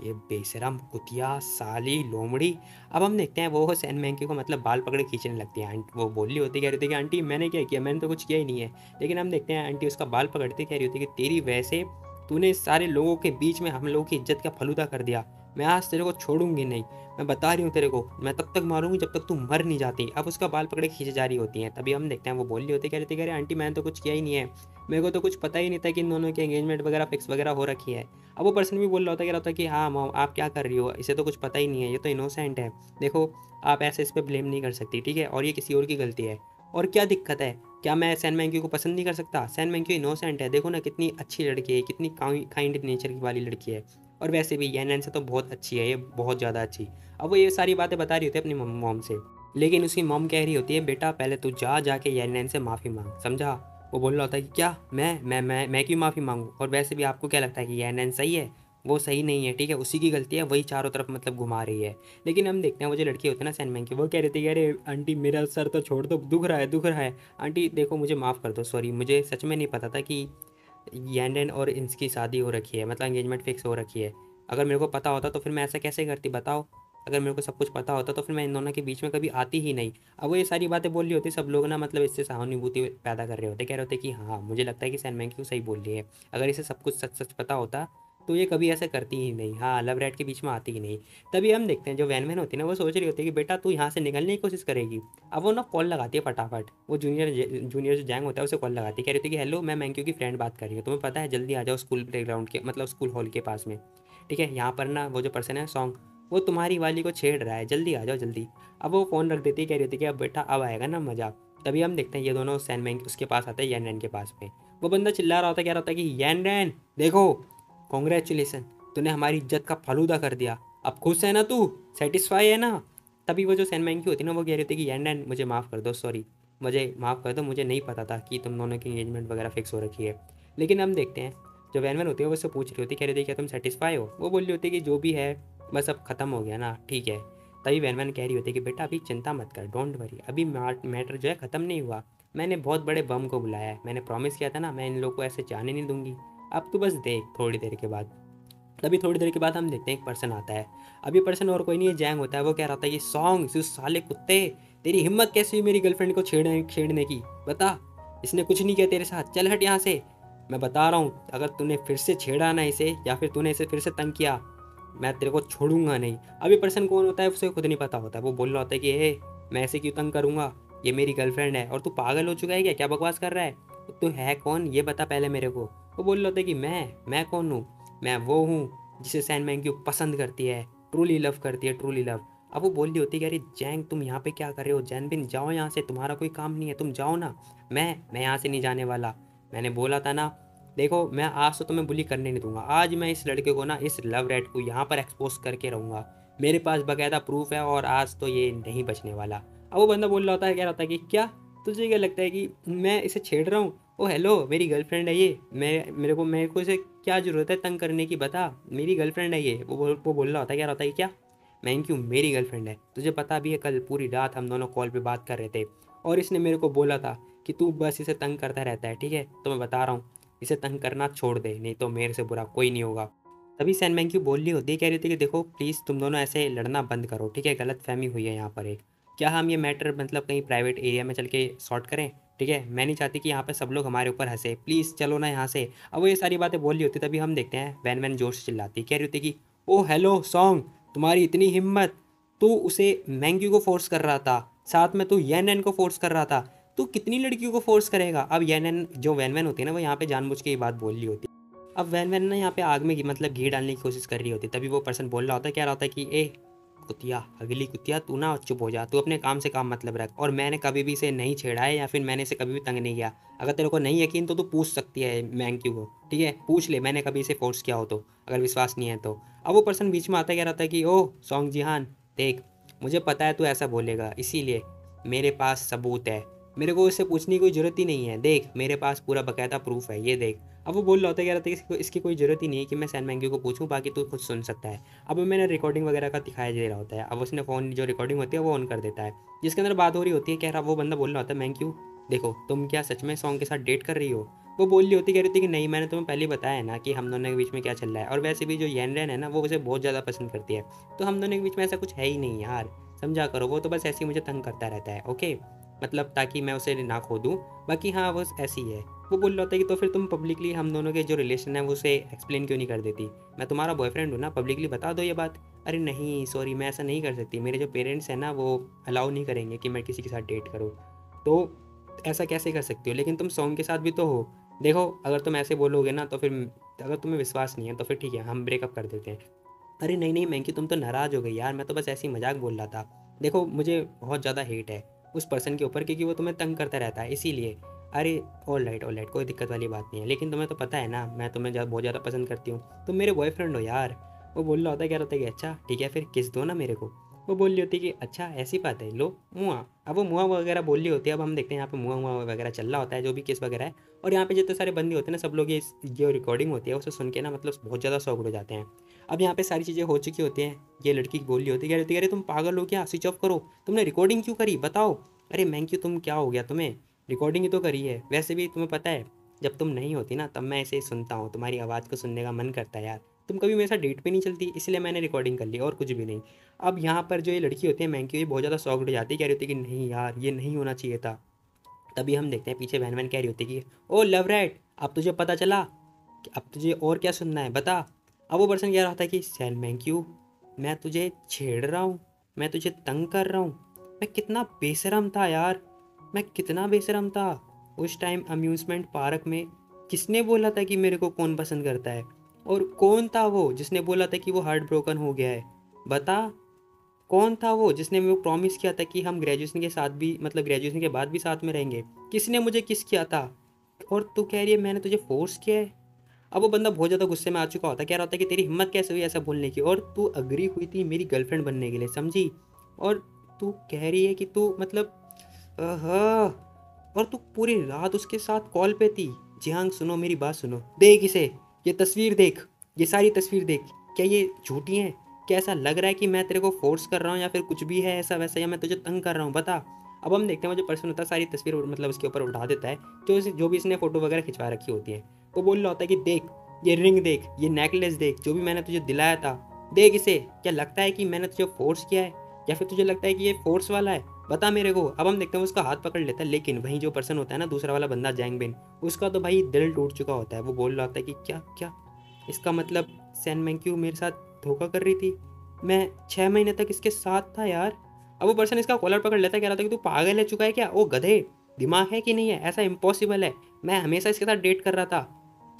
ये बेशरम कुतिया साली लोमड़ी। अब हम देखते हैं वो सैन मैंक्यू को मतलब बाल पकड़े खींचने लगती है। वो बोल रही होती, कह रही थी कि आंटी मैंने क्या किया, मैंने तो कुछ किया ही नहीं है। लेकिन हम देखते हैं आंटी उसका बाल पकड़ती, कह रही होती कि तेरी वजह से तूने सारे लोगों के बीच में हम लोगों की इज्जत का फलूदा कर दिया, मैं आज तेरे को छोड़ूंगी नहीं, मैं बता रही हूँ तेरे को, मैं तब तक मारूंगी जब तक तू मर नहीं जाती। अब उसका बाल पकड़े खींचे जा रही होती हैं। तभी हम देखते हैं वो बोल रही होती, कह रही थी कह रहे आंटी मैंने तो कुछ किया ही नहीं है, मेरे को तो कुछ पता ही नहीं था कि इन दोनों की एंगेजमेंट वगैरह फिक्स वगैरह हो रखी है। अब वो पर्सन भी बोल रहा होता, कह रहा होता कि हाँ मॉम आप क्या कर रही हो, इसे तो कुछ पता ही नहीं है, ये तो इनोसेंट है, देखो आप ऐसे इस पर ब्लेम नहीं कर सकती, ठीक है, और ये किसी और की गलती है। और क्या दिक्कत है, क्या मैं सैन मैंक्यू को पसंद नहीं कर सकता, सैन मैंक्यू इनोसेंट है, देखो ना कितनी अच्छी लड़की है, कितनी काइंड नेचर की वाली लड़की है, और वैसे भी YN से तो बहुत अच्छी है, ये बहुत ज़्यादा अच्छी। अब वो ये सारी बातें बता रही होती है अपनी मॉम से, लेकिन उसकी मॉम कह रही होती है बेटा पहले तू जा जाके YN से माफ़ी मांग, समझा। वो बोल रहा होता है कि क्या मैं क्यों माफ़ी मांगूँ, और वैसे भी आपको क्या लगता है कि YN सही है, वो सही नहीं है, ठीक है, उसी की गलती है, वही चारों तरफ मतलब घुमा रही है। लेकिन हम देखते हैं वो जो लड़की होती है ना सैन मैंक्यू, वो कह रही थी अरे आंटी मेरा सर तो छोड़ दो, दुख रहा है दुख रहा है, आंटी देखो मुझे माफ़ कर दो, सॉरी मुझे सच में नहीं पता था कि YN और इनकी शादी हो रखी है, मतलब एंगेजमेंट फिक्स हो रखी है। अगर मेरे को पता होता तो फिर मैं ऐसा कैसे करती बताओ, अगर मेरे को सब कुछ पता होता तो फिर मैं इन दोनों के बीच में कभी आती ही नहीं। अब वो ये सारी बातें बोल रही होती, सब लोग ना मतलब इससे सहानुभूति पैदा कर रहे होते, कह रहे होते कि हाँ मुझे लगता है कि सैन मैंक्यू सही बोल रही है, अगर इसे सब कुछ सच सच पता होता तो ये कभी ऐसा करती ही नहीं, हाँ लव रैट के बीच में आती ही नहीं। तभी हम देखते हैं जो वैन वैन होती है ना, वो सोच रही होती है कि बेटा तू यहाँ से निकलने की कोशिश करेगी। अब वो ना कॉल लगाती है फटाफट, वो जूनियर जो जैंग होता है उसे कॉल लगाती है, कह रही थी कि हेलो मैं मैंक्यू की फ्रेंड बात कर रही हूँ, तुम्हें पता है जल्दी आ जाओ स्कूल प्लेग्राउंड के मतलब स्कूल हॉल के पास में, ठीक है, यहाँ पर ना वो जो पर्सन है सॉन्ग वो तुम्हारी वाली को छेड़ रहा है, जल्दी आ जाओ जल्दी। अब वो फ़ोन रख देती है, कह रही थी कि अब बेटा अब आएगा ना मज़ा। तभी हम देखते हैं ये दोनों सैन मैंक्यू उसके पास आते हैं YN के पास में। वो बंदा चिल्ला रहा होता है, कह रहा होता है कि YN देखो कॉन्ग्रेचुलेसन, तूने हमारी इज्जत का फलूदा कर दिया, अब खुश है ना तू, सेटिस्फाई है ना। तभी वो जो सैन मैंक्यू होती है ना वो कह रही थी कि YN मुझे माफ़ कर दो, सॉरी मुझे माफ़ कर दो, मुझे नहीं पता था कि तुम दोनों की एंगेजमेंट वगैरह फिक्स हो रखी है। लेकिन हम देखते हैं जो वैन वैन होती है वो उससे पूछ रही होती, कह रही थी क्या तुम सेटिस्फाई हो, वो बोल रही होती है कि जो भी है बस अब ख़त्म हो गया ना, ठीक है। तभी वैन वैन कह रही होती है कि बेटा अभी चिंता मत कर, डोंट वरी, अभी मैटर जो है ख़त्म नहीं हुआ, मैंने बहुत बड़े बम को बुलाया है, मैंने प्रॉमिस किया था ना मैं इन लोगों को ऐसे जाने नहीं दूंगी, अब तो बस देख थोड़ी देर के बाद। तभी थोड़ी देर के बाद हम देखते हैं एक पर्सन आता है। अब ये पर्सन और कोई नहीं है, जैंग होता है। वो कह रहा था ये सॉन्ग यू साले कुत्ते, तेरी हिम्मत कैसी हुई मेरी गर्लफ्रेंड को छेड़ने की, बता। इसने कुछ नहीं किया तेरे साथ, चल हट यहाँ से। मैं बता रहा हूँ अगर तूने फिर से छेड़ा ना इसे या फिर तूने इसे फिर से तंग किया, मैं तेरे को छोड़ूंगा नहीं। अब ये पर्सन कौन होता है उसे खुद नहीं पता होता है। वो बोल रहा होता है कि ए मैं ऐसे क्यों तंग करूंगा, ये मेरी गर्लफ्रेंड है। और तू पागल हो चुका है क्या, क्या बकवास कर रहा है, तू है कौन ये बता पहले मेरे को। वो बोल रहा होता है कि मैं कौन हूँ, मैं वो हूँ जिसे सैन मैंग्यू पसंद करती है, ट्रूली लव करती है, ट्रूली लव। अब वो बोल रही होती है कि अरे जैंग तुम यहाँ पे क्या कर रहे हो, जैन बिन जाओ यहाँ से, तुम्हारा कोई काम नहीं है, तुम जाओ ना। मैं यहाँ से नहीं जाने वाला, मैंने बोला था ना। देखो मैं आज तो तुम्हें बुली करने नहीं दूंगा, आज मैं इस लड़के को ना, इस लव रेड को यहाँ पर एक्सपोज करके रहूँगा। मेरे पास बाकायदा प्रूफ है और आज तो ये नहीं बचने वाला। अब वो बंदा बोल रहा होता है, कह रहा होता है कि क्या तुझे क्या लगता है कि मैं इसे छेड़ रहा हूँ, ओ हेलो मेरी गर्लफ्रेंड है ये, मेरे को इसे क्या ज़रूरत है तंग करने की, बता मेरी गर्लफ्रेंड है ये। वो बोल रहा होता है, क्या होता है क्या, मैं क्यों, मेरी गर्लफ्रेंड है, तुझे पता भी है कल पूरी रात हम दोनों कॉल पे बात कर रहे थे और इसने मेरे को बोला था कि तू बस इसे तंग करता रहता है, ठीक है। तो मैं बता रहा हूँ इसे तंग करना छोड़ दे, नहीं तो मेरे से बुरा कोई नहीं होगा। तभी सैन मैंग्यू बोल रही होती है, कह रही थी कि देखो प्लीज़ तुम दोनों ऐसे लड़ना बंद करो, ठीक है, गलत फहमी हुई है यहाँ पर एक। क्या हम ये मैटर मतलब कहीं प्राइवेट एरिया में चल के सॉर्ट करें, ठीक है, मैं नहीं चाहती कि यहाँ पे सब लोग हमारे ऊपर हंसे, प्लीज़ चलो ना यहाँ से। अब वो ये सारी बातें बोल रही होती, तभी हम देखते हैं वैन वैन जोर से चिल्लाती, कह रही होती कि ओ हेलो सॉन्ग, तुम्हारी इतनी हिम्मत, तू उसे मैंग्यू को फोर्स कर रहा था, साथ में तू येन एन को फोर्स कर रहा था, तू कितनी लड़कियों को फोर्स करेगा। अब येन एन जो वैन वैन होती है ना, वो यहाँ पे जानबूझ के ये बात बोल रही होती है। अब वैन वैन ना यहाँ पे आग में मतलब घी डालने की कोशिश कर रही होती, तभी वो पर्सन बोल रहा होता है, क्या रहा होता है कि ए कुतिया, अगली कुतिया, तू ना चुप हो जा, तू अपने काम से काम मतलब रख, और मैंने कभी भी इसे नहीं छेड़ा है या फिर मैंने इसे कभी भी तंग नहीं किया। अगर तेरे को नहीं यकीन तो तू पूछ सकती है मैंग्यू को, ठीक है, पूछ ले मैंने कभी इसे फोर्स किया हो तो, अगर विश्वास नहीं है तो। अब वो पर्सन बीच में आता है, कह रहा था कि ओ सॉन्ग जिहान देख, मुझे पता है तू ऐसा बोलेगा, इसीलिए मेरे पास सबूत है, मेरे को इससे पूछने की कोई ज़रूरत ही नहीं है, देख मेरे पास पूरा बाकायदा प्रूफ है, ये देख। अब वो बोल रहा होता है, कह रहा था कि इसकी कोई ज़रूरत ही नहीं है कि मैं सैन मैंग्यू को पूछूं, बाकी तू खुद सुन सकता है। अब मैंने रिकॉर्डिंग वगैरह का दिखाई दे रहा होता है। अब उसने फ़ोन जो रिकॉर्डिंग होती है वो ऑन कर देता है, जिसके अंदर बात हो रही होती है। कह रहा वो बंदा बोल रहा होता है, मैंग्यू देखो तुम क्या सच में सॉन्ग के साथ डेट कर रही हो। वो बोल रही होती, कह रही थी कि नहीं मैंने तुम्हें पहले बताया है ना कि हम दोनों के बीच में क्या चल रहा है, और वैसे भी जो येन रेन है ना वो उसे बहुत ज़्यादा पसंद करती है, तो हम दोनों के बीच में ऐसा कुछ है ही नहीं यार, समझा करो। वो तो बस ऐसे ही मुझे तंग करता रहता है, ओके, मतलब ताकि मैं उसे ना खो दूँ, बाकी हाँ वो ऐसी है। वो बोल रहा होता है कि तो फिर तुम पब्लिकली हम दोनों के जो रिलेशन है वो उसे एक्सप्लेन क्यों नहीं कर देती, मैं तुम्हारा बॉयफ्रेंड हूँ ना, पब्लिकली बता दो ये बात। अरे नहीं सॉरी मैं ऐसा नहीं कर सकती, मेरे जो पेरेंट्स हैं ना वो अलाउ नहीं करेंगे कि मैं किसी के साथ डेट करूँ, तो ऐसा कैसे कर सकती हो, लेकिन तुम सॉन्ग के साथ भी तो हो। देखो अगर तुम ऐसे बोलोगे ना तो फिर, अगर तुम्हें विश्वास नहीं है तो फिर ठीक है हम ब्रेकअप कर देते हैं। अरे नहीं नहीं मैंकी तुम तो नाराज़ हो गई यार, मैं तो बस ऐसे ही मजाक बोल रहा था। देखो मुझे बहुत ज़्यादा हेट है उस पर्सन के ऊपर क्योंकि वो तुम्हें तंग करता रहता है, इसीलिए। अरे ऑल राइट कोई दिक्कत वाली बात नहीं है, लेकिन तुम्हें तो पता है ना मैं तुम्हें बहुत ज़्यादा पसंद करती हूँ, तुम मेरे बॉयफ्रेंड हो यार। वो बोल रहा होता है, कह रहा होता है कि अच्छा ठीक है फिर किस दो ना मेरे को। वो बोल रही होती है कि अच्छा ऐसी बात है, लो मुआ। अब वो मुआ वगैरह बोल रही होती है। अब हम देखते हैं यहाँ पे मुआ मुआ वगैरह चल रहा होता है, जो भी किस वगैरह है। और यहाँ पे जितने सारे बंदे होते हैं ना, सब लोग ये जो रिकॉर्डिंग होती है उसे सुन के ना मतलब बहुत ज़्यादा शौक हो जाते हैं। अब यहाँ पे सारी चीज़ें हो चुकी होती हैं, ये लड़की बोल रही होती है, कह रही अरे तुम पागल हो क्या, स्विच ऑफ करो, तुमने रिकॉर्डिंग क्यों करी बताओ। अरे मैंक्यू तुम क्या हो गया तुम्हें, रिकॉर्डिंग ही तो करी है, वैसे भी तुम्हें पता है जब तुम नहीं होती ना तब मैं इसे सुनता हूँ, तुम्हारी आवाज़ को सुनने का मन करता है यार, तुम कभी मेरे साथ डेट पे नहीं चलती इसलिए मैंने रिकॉर्डिंग कर ली और कुछ भी नहीं। अब यहाँ पर जो ये लड़की होती है मैंक्यू, ये बहुत ज़्यादा शॉक्ड हो जाती है, कह रही होती है कि नहीं यार ये नहीं होना चाहिए था। तभी हम देखते हैं पीछे बहन बहन कह रही होती है कि ओ लव रैट, अब तुझे पता चला कि अब तुझे और क्या सुनना है बता। अब वो पर्सन कह रहा था कि सैन मैंक्यू मैं तुझे छेड़ रहा हूँ, मैं तुझे तंग कर रहा हूँ, मैं कितना बेशरम था यार, मैं कितना बेशरम था। उस टाइम अम्यूज़मेंट पार्क में किसने बोला था कि मेरे को कौन पसंद करता है, और कौन था वो जिसने बोला था कि वो हार्ट ब्रोकन हो गया है, बता। कौन था वो जिसने मेरे को प्रॉमिस किया था कि हम ग्रेजुएशन के साथ भी मतलब ग्रेजुएशन के बाद भी साथ में रहेंगे, किसने मुझे किस किया था, और तू कह रही है मैंने तुझे फोर्स किया है। अब वो बंदा बहुत ज़्यादा गुस्से में आ चुका होता है, कह रहा होता है कि तेरी हिम्मत कैसे हुई ऐसा बोलने की, और तू अग्री हुई थी मेरी गर्लफ्रेंड बनने के लिए, समझी, और तू कह रही है कि तू मतलब और तू पूरी रात उसके साथ कॉल पे थी। जिहांग सुनो मेरी बात सुनो, देख इसे, ये तस्वीर देख, ये सारी तस्वीर देख, क्या ये झूठी हैं, क्या ऐसा लग रहा है कि मैं तेरे को फोर्स कर रहा हूँ या फिर कुछ भी है ऐसा वैसा, या मैं तुझे तंग कर रहा हूँ बता। अब हम देखते हैं वो जो पर्सन होता है सारी तस्वीर मतलब उसके ऊपर उठा देता है, जो भी इसने फोटो वगैरह खिंचवा रखी होती है। वो बोल रहा होता है कि देख ये रिंग देख, ये नेकलेस देख, जो भी मैंने तुझे दिलाया था, देख इसे। क्या लगता है कि मैंने तुझे फोर्स किया है, या फिर तुझे लगता है कि ये फोर्स वाला है? बता मेरे को। अब हम देखते हैं उसका हाथ पकड़ लेता है, लेकिन वहीं जो पर्सन होता है ना, दूसरा वाला बंदा जैंग, उसका तो भाई दिल टूट चुका होता है। वो बोल रहा होता है कि क्या क्या, इसका मतलब सैन मैंक्यू मेरे साथ धोखा कर रही थी, मैं 6 महीने तक इसके साथ था यार। अब वो पर्सन इसका कॉलर पकड़ लेता है, कह रहा था कि तू पागल है चुका है क्या, ओ गधे, दिमाग है कि नहीं है, ऐसा इम्पॉसिबल है, मैं हमेशा इसके साथ डेट कर रहा था,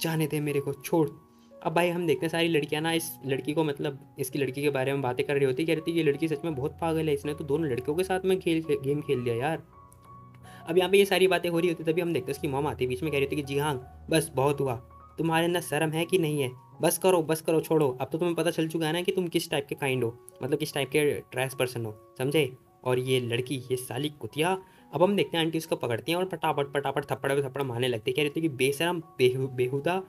जाने दे मेरे को, छोड़। अब भाई हम देखते हैं सारी लड़कियां ना इस लड़की को, मतलब इसकी लड़की के बारे में बातें कर रही होती, कह रही थी ये लड़की सच में बहुत पागल है, इसने तो दोनों लड़कियों के साथ में गेम खेल लिया यार। अब यहाँ पे ये सारी बातें हो रही होती, तभी हम देखते हैं उसकी मॉम आती है बीच में, कह रही होती कि जी हाँ बस बहुत हुआ, तुम्हारे अंदर शर्म है कि नहीं है, बस करो छोड़ो, अब तो तुम्हें पता चल चुका है ना कि तुम किस टाइप के काइंड हो, मतलब किस टाइप के ट्रैश पर्सन हो, समझे। और ये लड़की, ये साली कुतिया। अब हम देखते हैं आंटी उसको पकड़ती हैं और पटापट पटापट थप्पड़ पे थप्पड़ मारने लगती है, कह रही थी कि बेशरम बेहुदा,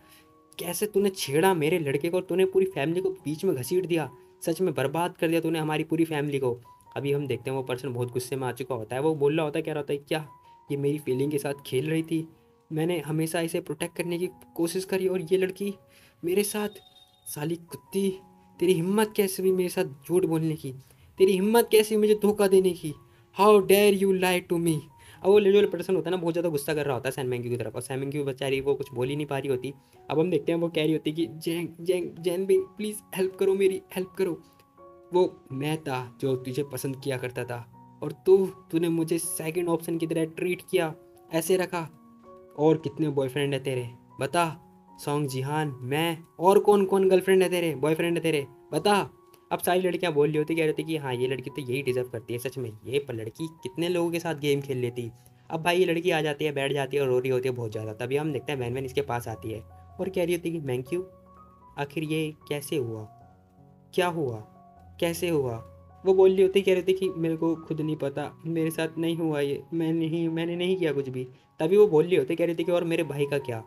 कैसे तूने छेड़ा मेरे लड़के को, तूने पूरी फैमिली को बीच में घसीट दिया, सच में बर्बाद कर दिया तूने हमारी पूरी फैमिली को। अभी हम देखते हैं वो पर्सन बहुत गुस्से में आ चुका होता है, वो बोल रहा होता है, कह रहा होता है क्या ये मेरी फीलिंग के साथ खेल रही थी, मैंने हमेशा इसे प्रोटेक्ट करने की कोशिश करी और ये लड़की मेरे साथ, साली कुत्ती, तेरी हिम्मत कैसे हुई मेरे साथ झूठ बोलने की, तेरी हिम्मत कैसी हुई मुझे धोखा देने की, how dare you lie to me. अब वो जो पर्सन होता है ना, बहुत ज़्यादा गुस्सा कर रहा होता है सैन मैंक्यू की तरफ, और सैन मैंक्यू बेचारी वो कुछ बोल ही नहीं पा रही होती। अब हम देखते हैं वो कह रही होती कि जैन जैन जैन भी प्लीज़ हेल्प करो, मेरी हेल्प करो, वो मैं था जो तुझे पसंद किया करता था, और तूने मुझे सेकंड ऑप्शन की तरह ट्रीट किया, ऐसे रखा। और कितने बॉयफ्रेंड है तेरे, बता। सॉन्ग जिहान, मैं, और कौन कौन गर्लफ्रेंड है तेरे, बॉयफ्रेंड है तेरे, बता। अब सारी लड़कियां बोल रही होती, कह रही थी कि हाँ ये लड़की तो यही डिजर्व करती है, सच में ये पर लड़की कितने लोगों के साथ गेम खेल लेती। अब भाई ये लड़की आ जाती है, बैठ जाती है और रो रही होती है बहुत ज़्यादा। तभी हम देखते हैं वैन वैन इसके पास आती है और कह रही होती है कि मैंक्यू, आखिर ये कैसे हुआ, क्या हुआ, कैसे हुआ। वो बोल रही होती, कह रही थी कि मेरे को खुद नहीं पता, मेरे साथ नहीं हुआ ये, मैंने नहीं किया कुछ भी। तभी वो बोल रही होती, कह रही थी कि और मेरे भाई का क्या,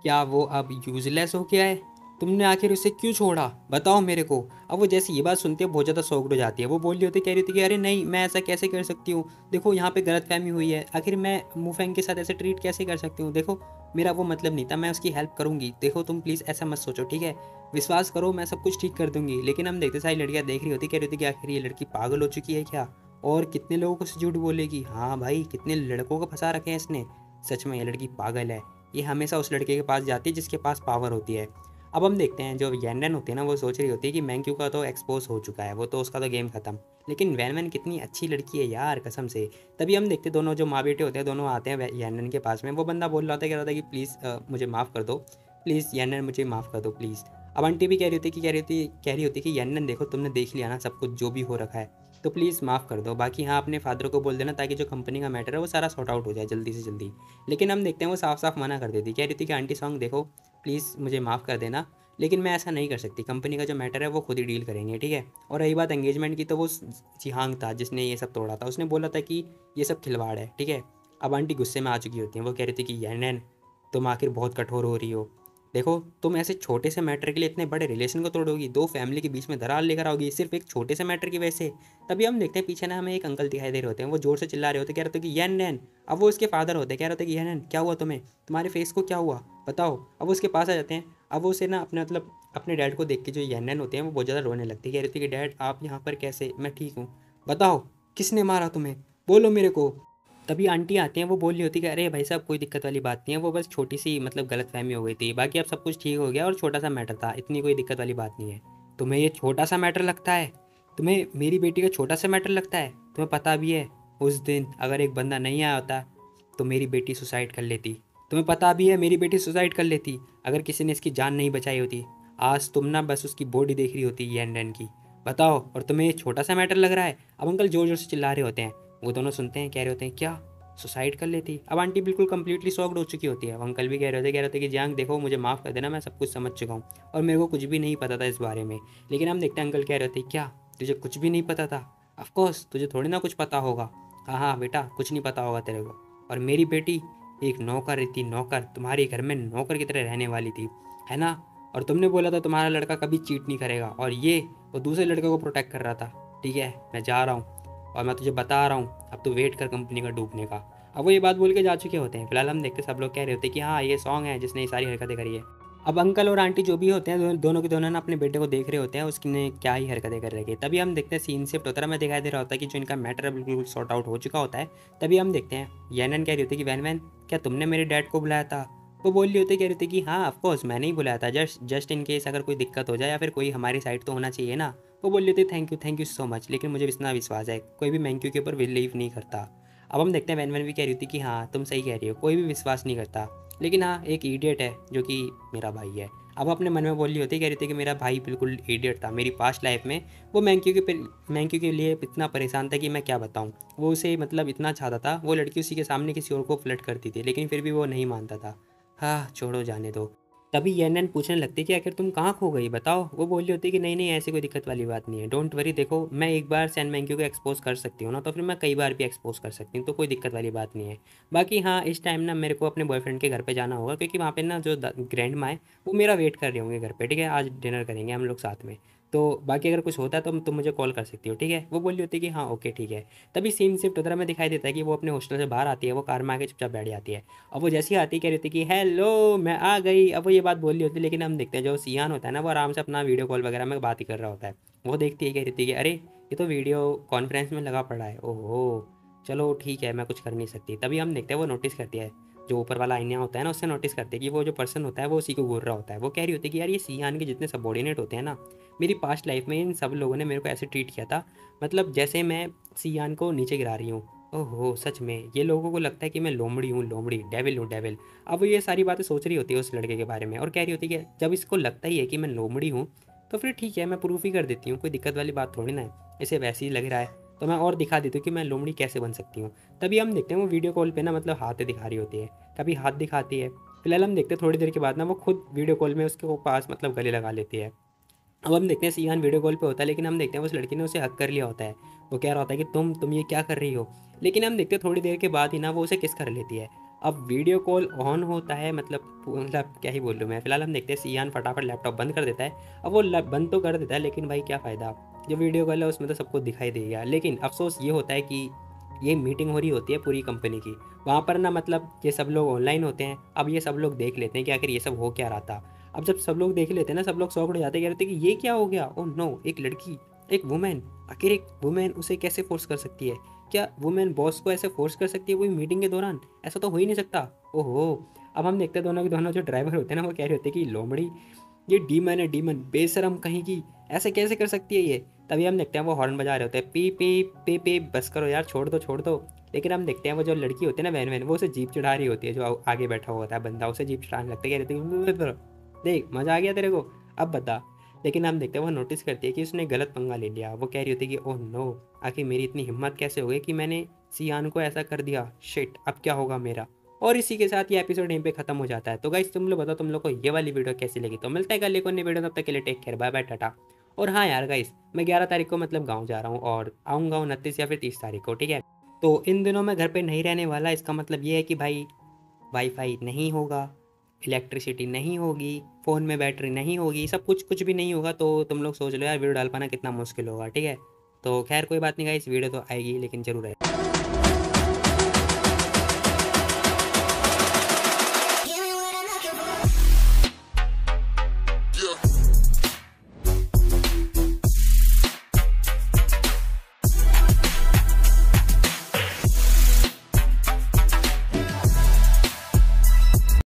क्या वो अब यूजलेस हो गया है, तुमने आखिर उसे क्यों छोड़ा, बताओ मेरे को। अब वो जैसे ये बात सुनती है बहुत ज़्यादा शॉक्ड हो जाती है, वो बोल रही होती, कह रही थी कि अरे नहीं, मैं ऐसा कैसे कर सकती हूँ, देखो यहाँ पे गलतफहमी हुई है, आखिर मैं मुफेंग के साथ ऐसे ट्रीट कैसे कर सकती हूँ, देखो मेरा वो मतलब नहीं था, मैं उसकी हेल्प करूँगी, देखो तुम प्लीज़ ऐसा मत सोचो, ठीक है, विश्वास करो, मैं सब कुछ ठीक कर दूंगी। लेकिन हम देखते सारी लड़कियाँ देख रही होती, कह रही होती कि आखिर ये लड़की पागल हो चुकी है क्या, और कितने लोगों को झूठ बोलेगी, हाँ भाई कितने लड़कों को फंसा रखे हैं इसने, सच में ये लड़की पागल है, ये हमेशा उस लड़के के पास जाती है जिसके पास पावर होती है। अब हम देखते हैं जो यैंडन होती है ना, वो सोच रही होती है कि मैंक्यू का तो एक्सपोज हो चुका है, वो तो उसका तो गेम खत्म, लेकिन वैन वैन कितनी अच्छी लड़की है यार कसम से। तभी हम देखते दोनों जो माँ बेटे होते हैं, दोनों आते हैं यैंडन के पास में। वो बंदा बोल रहा होता है, कह रहा था कि प्लीज़ मुझे माफ़ कर दो, प्लीज़ यैंडन मुझे माफ़ कर दो प्लीज़। अब आंटी भी कह रही होती कि यैंडन देखो तुमने देख लिया ना सब कुछ जो भी हो रखा है, तो प्लीज़ माफ़ कर दो, बाकी हाँ अपने फादर को बोल देना ताकि जो कंपनी का मैटर है वो सारा सॉर्ट आउट हो जाए जल्दी से जल्दी। लेकिन हम देखते हैं वो साफ साफ मना कर देती, कह रही थी कि आंटी सॉन्ग देखो प्लीज़ मुझे माफ़ कर देना, लेकिन मैं ऐसा नहीं कर सकती, कंपनी का जो मैटर है वो खुद ही डील करेंगे, ठीक है। और रही बात एंगेजमेंट की, तो वो जिहांग था जिसने ये सब तोड़ा था, उसने बोला था कि ये सब खिलवाड़ है, ठीक है। अब आंटी गुस्से में आ चुकी होती हैं, वो कह रही थी कि यैनैन तुम आखिर बहुत कठोर हो रही हो, देखो तुम ऐसे छोटे से मैटर के लिए इतने बड़े रिलेशन को तोड़ोगी, दो फैमिली के बीच में दरार लेकर आओगी सिर्फ एक छोटे से मैटर की वजह से। तभी हम देखते हैं पीछे ना हमें एक अंकल दिखाई दे रहे होते हैं, वो जोर से चिल्ला रहे होते, कह रहे थे कि यैन नैन। अब वो उसके फादर होते हैं, कह रहे थे कि यैन नैन क्या हुआ तुम्हें, तुम्हारे फेस को क्या हुआ बताओ। अब वो उसके पास आ जाते हैं। अब वो उसे ना अपने मतलब अपने डैड को देख के जो यैन नैन होते हैं वो बहुत ज़्यादा रोने लगती है, कह रही थी कि डैड आप यहाँ पर कैसे, मैं ठीक हूँ, बताओ किसने मारा तुम्हें, बोलो मेरे को। तभी आंटी आती हैं, वो बोल रही होती कि अरे भाई साहब कोई दिक्कत वाली बात नहीं है, वो बस छोटी सी मतलब गलतफहमी हो गई थी, बाकी अब सब कुछ ठीक हो गया और छोटा सा मैटर था, इतनी कोई दिक्कत वाली बात नहीं है। तुम्हें ये छोटा सा मैटर लगता है, तुम्हें मेरी बेटी का छोटा सा मैटर लगता है, तुम्हें पता भी है उस दिन अगर एक बंदा नहीं आया होता तो मेरी बेटी सुसाइड कर लेती, तुम्हें पता भी है मेरी बेटी सुसाइड कर लेती अगर किसी ने इसकी जान नहीं बचाई होती। आज तुम ना बस उसकी बॉडी देख रही होती यैन डैन की, बताओ, और तुम्हें ये छोटा सा मैटर लग रहा है। अब अंकल जोर जोर से चिल्ला रहे होते हैं, वो दोनों सुनते हैं, कह रहे होते हैं क्या सुसाइड कर लेती। अब आंटी बिल्कुल कंप्लीटली शॉक्ड हो चुकी होती है। अब अंकल भी कह रहे थे कि जांग देखो मुझे माफ़ कर देना, मैं सब कुछ समझ चुका हूँ और मेरे को कुछ भी नहीं पता था इस बारे में। लेकिन हम देखते हैं अंकल कह रहे थे क्या तुझे कुछ भी नहीं पता था, ऑफकोर्स तुझे थोड़ी ना कुछ पता होगा, हाँ हाँ बेटा कुछ नहीं पता होगा तेरे को। और मेरी बेटी एक नौकर थी, नौकर तुम्हारे घर में नौकर की तरह रहने वाली थी, है ना। और तुमने बोला था तुम्हारा लड़का कभी चीट नहीं करेगा, और ये वो दूसरे लड़के को प्रोटेक्ट कर रहा था। ठीक है मैं जा रहा हूँ और मैं तुझे बता रहा हूँ अब तो वेट कर कंपनी का डूबने का। अब वो ये बात बोल के जा चुके होते हैं। फिलहाल हम देखते सब लोग कह रहे होते हैं कि हाँ ये सॉन्ग है जिसने ये सारी हरकतें करी है। अब अंकल और आंटी जो भी होते हैं दोनों के दोनों ना अपने बेटे को देख रहे होते हैं उसने क्या ही हरकतें कर रखी है। तभी हम देखते हैं सीन शिफ्ट होता है, हमें दिखाई दे रहा होता है कि जो इनका मैटर है बिल्कुल सॉर्ट आउट हो चुका होता है। तभी हम देखते हैं यानन कह रही होती है कि वैन वैन क्या तुमने मेरे डैड को बुलाया था। वो बोल रही होती है, कह रही थी कि हाँ ऑफकोर्स मैंने ही बुलाया था, जस्ट इन केस अगर कोई दिक्कत हो जाए या फिर कोई हमारी साइड तो होना चाहिए ना। वो बोल रही थी थैंक यू सो मच, लेकिन मुझे इतना विश्वास है कोई भी मैंक्यू के ऊपर बिलीव नहीं करता। अब हम देखते हैं वैन वैन भी कह रही थी कि हाँ तुम सही कह रही हो, कोई भी विश्वास नहीं करता, लेकिन हाँ एक इडियट है जो कि मेरा भाई है। अब अपने मन में बोल रही होती है, कह रही थी कि मेरा भाई बिल्कुल इडियट था मेरी पास्ट लाइफ में। वो मैंक्यू के लिए इतना परेशान था कि मैं क्या बताऊँ। वो उसे मतलब इतना चाहता था, वो लड़की उसी के सामने किसी और को फ्लर्ट करती थी लेकिन फिर भी वो नहीं मानता था। हाँ छोड़ो जाने दो। तभी येनन पूछने लगती कि आखिर तुम कहाँ खो गई बताओ। वो बोल रही होती कि नहीं ऐसी कोई दिक्कत वाली बात नहीं है, डोंट वरी, देखो मैं एक बार सैन मैंक्यू को एक्सपोज कर सकती हूँ ना, तो फिर मैं कई बार भी एक्सपोज कर सकती हूँ, तो कोई दिक्कत वाली बात नहीं है। बाकी हाँ इस टाइम ना मेरे को अपने बॉयफ्रेंड के घर पे जाना होगा क्योंकि वहाँ पे ना जो ग्रैंड माँ है वो मेरा वेट कर रहे होंगे घर पे, ठीक है, आज डिनर करेंगे हम लोग साथ में। तो बाकी अगर कुछ होता है तो तुम मुझे कॉल कर सकती हो, ठीक है। वो बोल रही होती है कि हाँ ओके ठीक है। तभी सीन शिफ्ट उधर में दिखाई देता है कि वो अपने हॉस्टल से बाहर आती है, वो कार में आके चुपचाप बैठ जाती है। अब वो जैसी आती कह रही थी कि हेलो मैं आ गई। अब वो ये बात बोल रही होती है लेकिन हम देखते हैं जो सियान होता है ना वो आराम से अपना वीडियो कॉल वगैरह में बात ही कर रहा होता है। वो देखती है, कह रही थी कि अरे ये तो वीडियो कॉन्फ्रेंस में लगा पड़ा है, ओहो चलो ठीक है मैं कुछ कर नहीं सकती। तभी हम देखते हैं वो नोटिस करती है, जो ऊपर वाला आईना होता है ना उससे नोटिस करते हैं कि वो जो पर्सन होता है वो उसी को घूर रहा होता है। वो कह रही होती है कि यार ये सियान के जितने सबॉर्डिनेट होते हैं ना, मेरी पास्ट लाइफ में इन सब लोगों ने मेरे को ऐसे ट्रीट किया था, मतलब जैसे मैं सियान को नीचे गिरा रही हूँ। ओहो सच में ये लोगों को लगता है कि मैं लोमड़ी हूँ, लोमड़ी डेविल हूँ डेविल। अब वो ये सारी बातें सोच रही होती है उस लड़के के बारे में और कह रही होती है कि जब इसको लगता ही है कि मैं लोमड़ी हूँ तो फिर ठीक है मैं प्रूफ ही कर देती हूँ, कोई दिक्कत वाली बात थोड़ी ना है, इसे वैसे ही लग रहा है तो मैं और दिखा देती हूँ कि मैं लोमड़ी कैसे बन सकती हूँ। तभी हम देखते हैं वो वीडियो कॉल पे ना मतलब हाथ दिखा रही होती है, कभी हाथ दिखाती है। फिलहाल हम देखते हैं थोड़ी देर के बाद ना वो खुद वीडियो कॉल में उसके पास मतलब गले लगा लेती है। अब हम देखते हैं सियान वीडियो कॉल पे होता है लेकिन हम देखते हैं उस लड़की ने उसे हक कर लिया होता है। वो कह रहा होता है कि तुम ये क्या कर रही हो, लेकिन हम देखते हैं थोड़ी देर के बाद ही ना वो उसे किस कर लेती है। अब वीडियो कॉल ऑन होता है, मतलब क्या ही बोल लूँ मैं। फिलहाल हम देखते हैं सियान फटाफट लैपटॉप बंद कर देता है। अब वो बंद तो कर देता है लेकिन भाई क्या फ़ायदा, जो वीडियो कॉल है उसमें तो सबको दिखाई देगा। लेकिन अफसोस ये होता है कि ये मीटिंग हो रही होती है पूरी कंपनी की, वहाँ पर ना मतलब ये सब लोग ऑनलाइन होते हैं। अब ये सब लोग देख लेते हैं कि आखिर ये सब हो क्या रहा था। अब जब सब लोग देख लेते हैं ना सब लोग शॉक्ड हो जाते हैं, कहते हैं कि ये क्या हो गया, ओह नो एक लड़की, एक वुमेन, आखिर एक वुमेन उसे कैसे फोर्स कर सकती है, क्या वुमेन बॉस को ऐसे फोर्स कर सकती है कोई मीटिंग के दौरान, ऐसा तो हो ही नहीं सकता। ओहो। अब हम देखते हैं दोनों के दोनों जो ड्राइवर होते हैं ना वो कह रहे होते हैं कि लोमड़ी ये डीमन है, डीमन बेशरम कहीं की, ऐसे कैसे कर सकती है ये। तभी हम देखते हैं वो हॉर्न बजा रहे होते हैं, पी पी पी पी बस करो यार छोड़ दो छोड़ दो। लेकिन हम देखते हैं वो जो लड़की होती है ना वैन वैन, वो उसे जीप चढ़ा रही होती है, जो आगे बैठा हुआ होता है बंदा उसे जीप चढ़ाने लगता है, कह रही है देख मज़ा आ गया तेरे को, अब बता। लेकिन हम देखते हैं वो नोटिस करती है कि उसने गलत पंगा ले लिया। वो कह रही होती है कि ओह नो आखिर मेरी इतनी हिम्मत कैसे हो गई कि मैंने सियान को ऐसा कर दिया, शिट अब क्या होगा मेरा। और इसी के साथ ये एपिसोड यहीं पे खत्म हो जाता है। तो गाइस तुम लोग बताओ तुम लोग को ये वाली वीडियो कैसी लगी। तो मिलता है कल एक और नई वीडियो, तब तक के लिए take care, bye bye tata. और हाँ यार गाइस मैं 11 तारीख को मतलब गाँव जा रहा हूँ और आऊँगा 29 या फिर 30 तारीख को, ठीक है। तो इन दिनों मैं घर पे नहीं रहने वाला, इसका मतलब ये है कि भाई वाईफाई नहीं होगा, इलेक्ट्रिसिटी नहीं होगी, फ़ोन में बैटरी नहीं होगी, सब कुछ कुछ भी नहीं होगा। तो तुम लोग सोच लो यार वीडियो डाल पाना कितना मुश्किल होगा, ठीक है। तो खैर कोई बात नहीं गाइस, वीडियो तो आएगी लेकिन ज़रूर आएगी।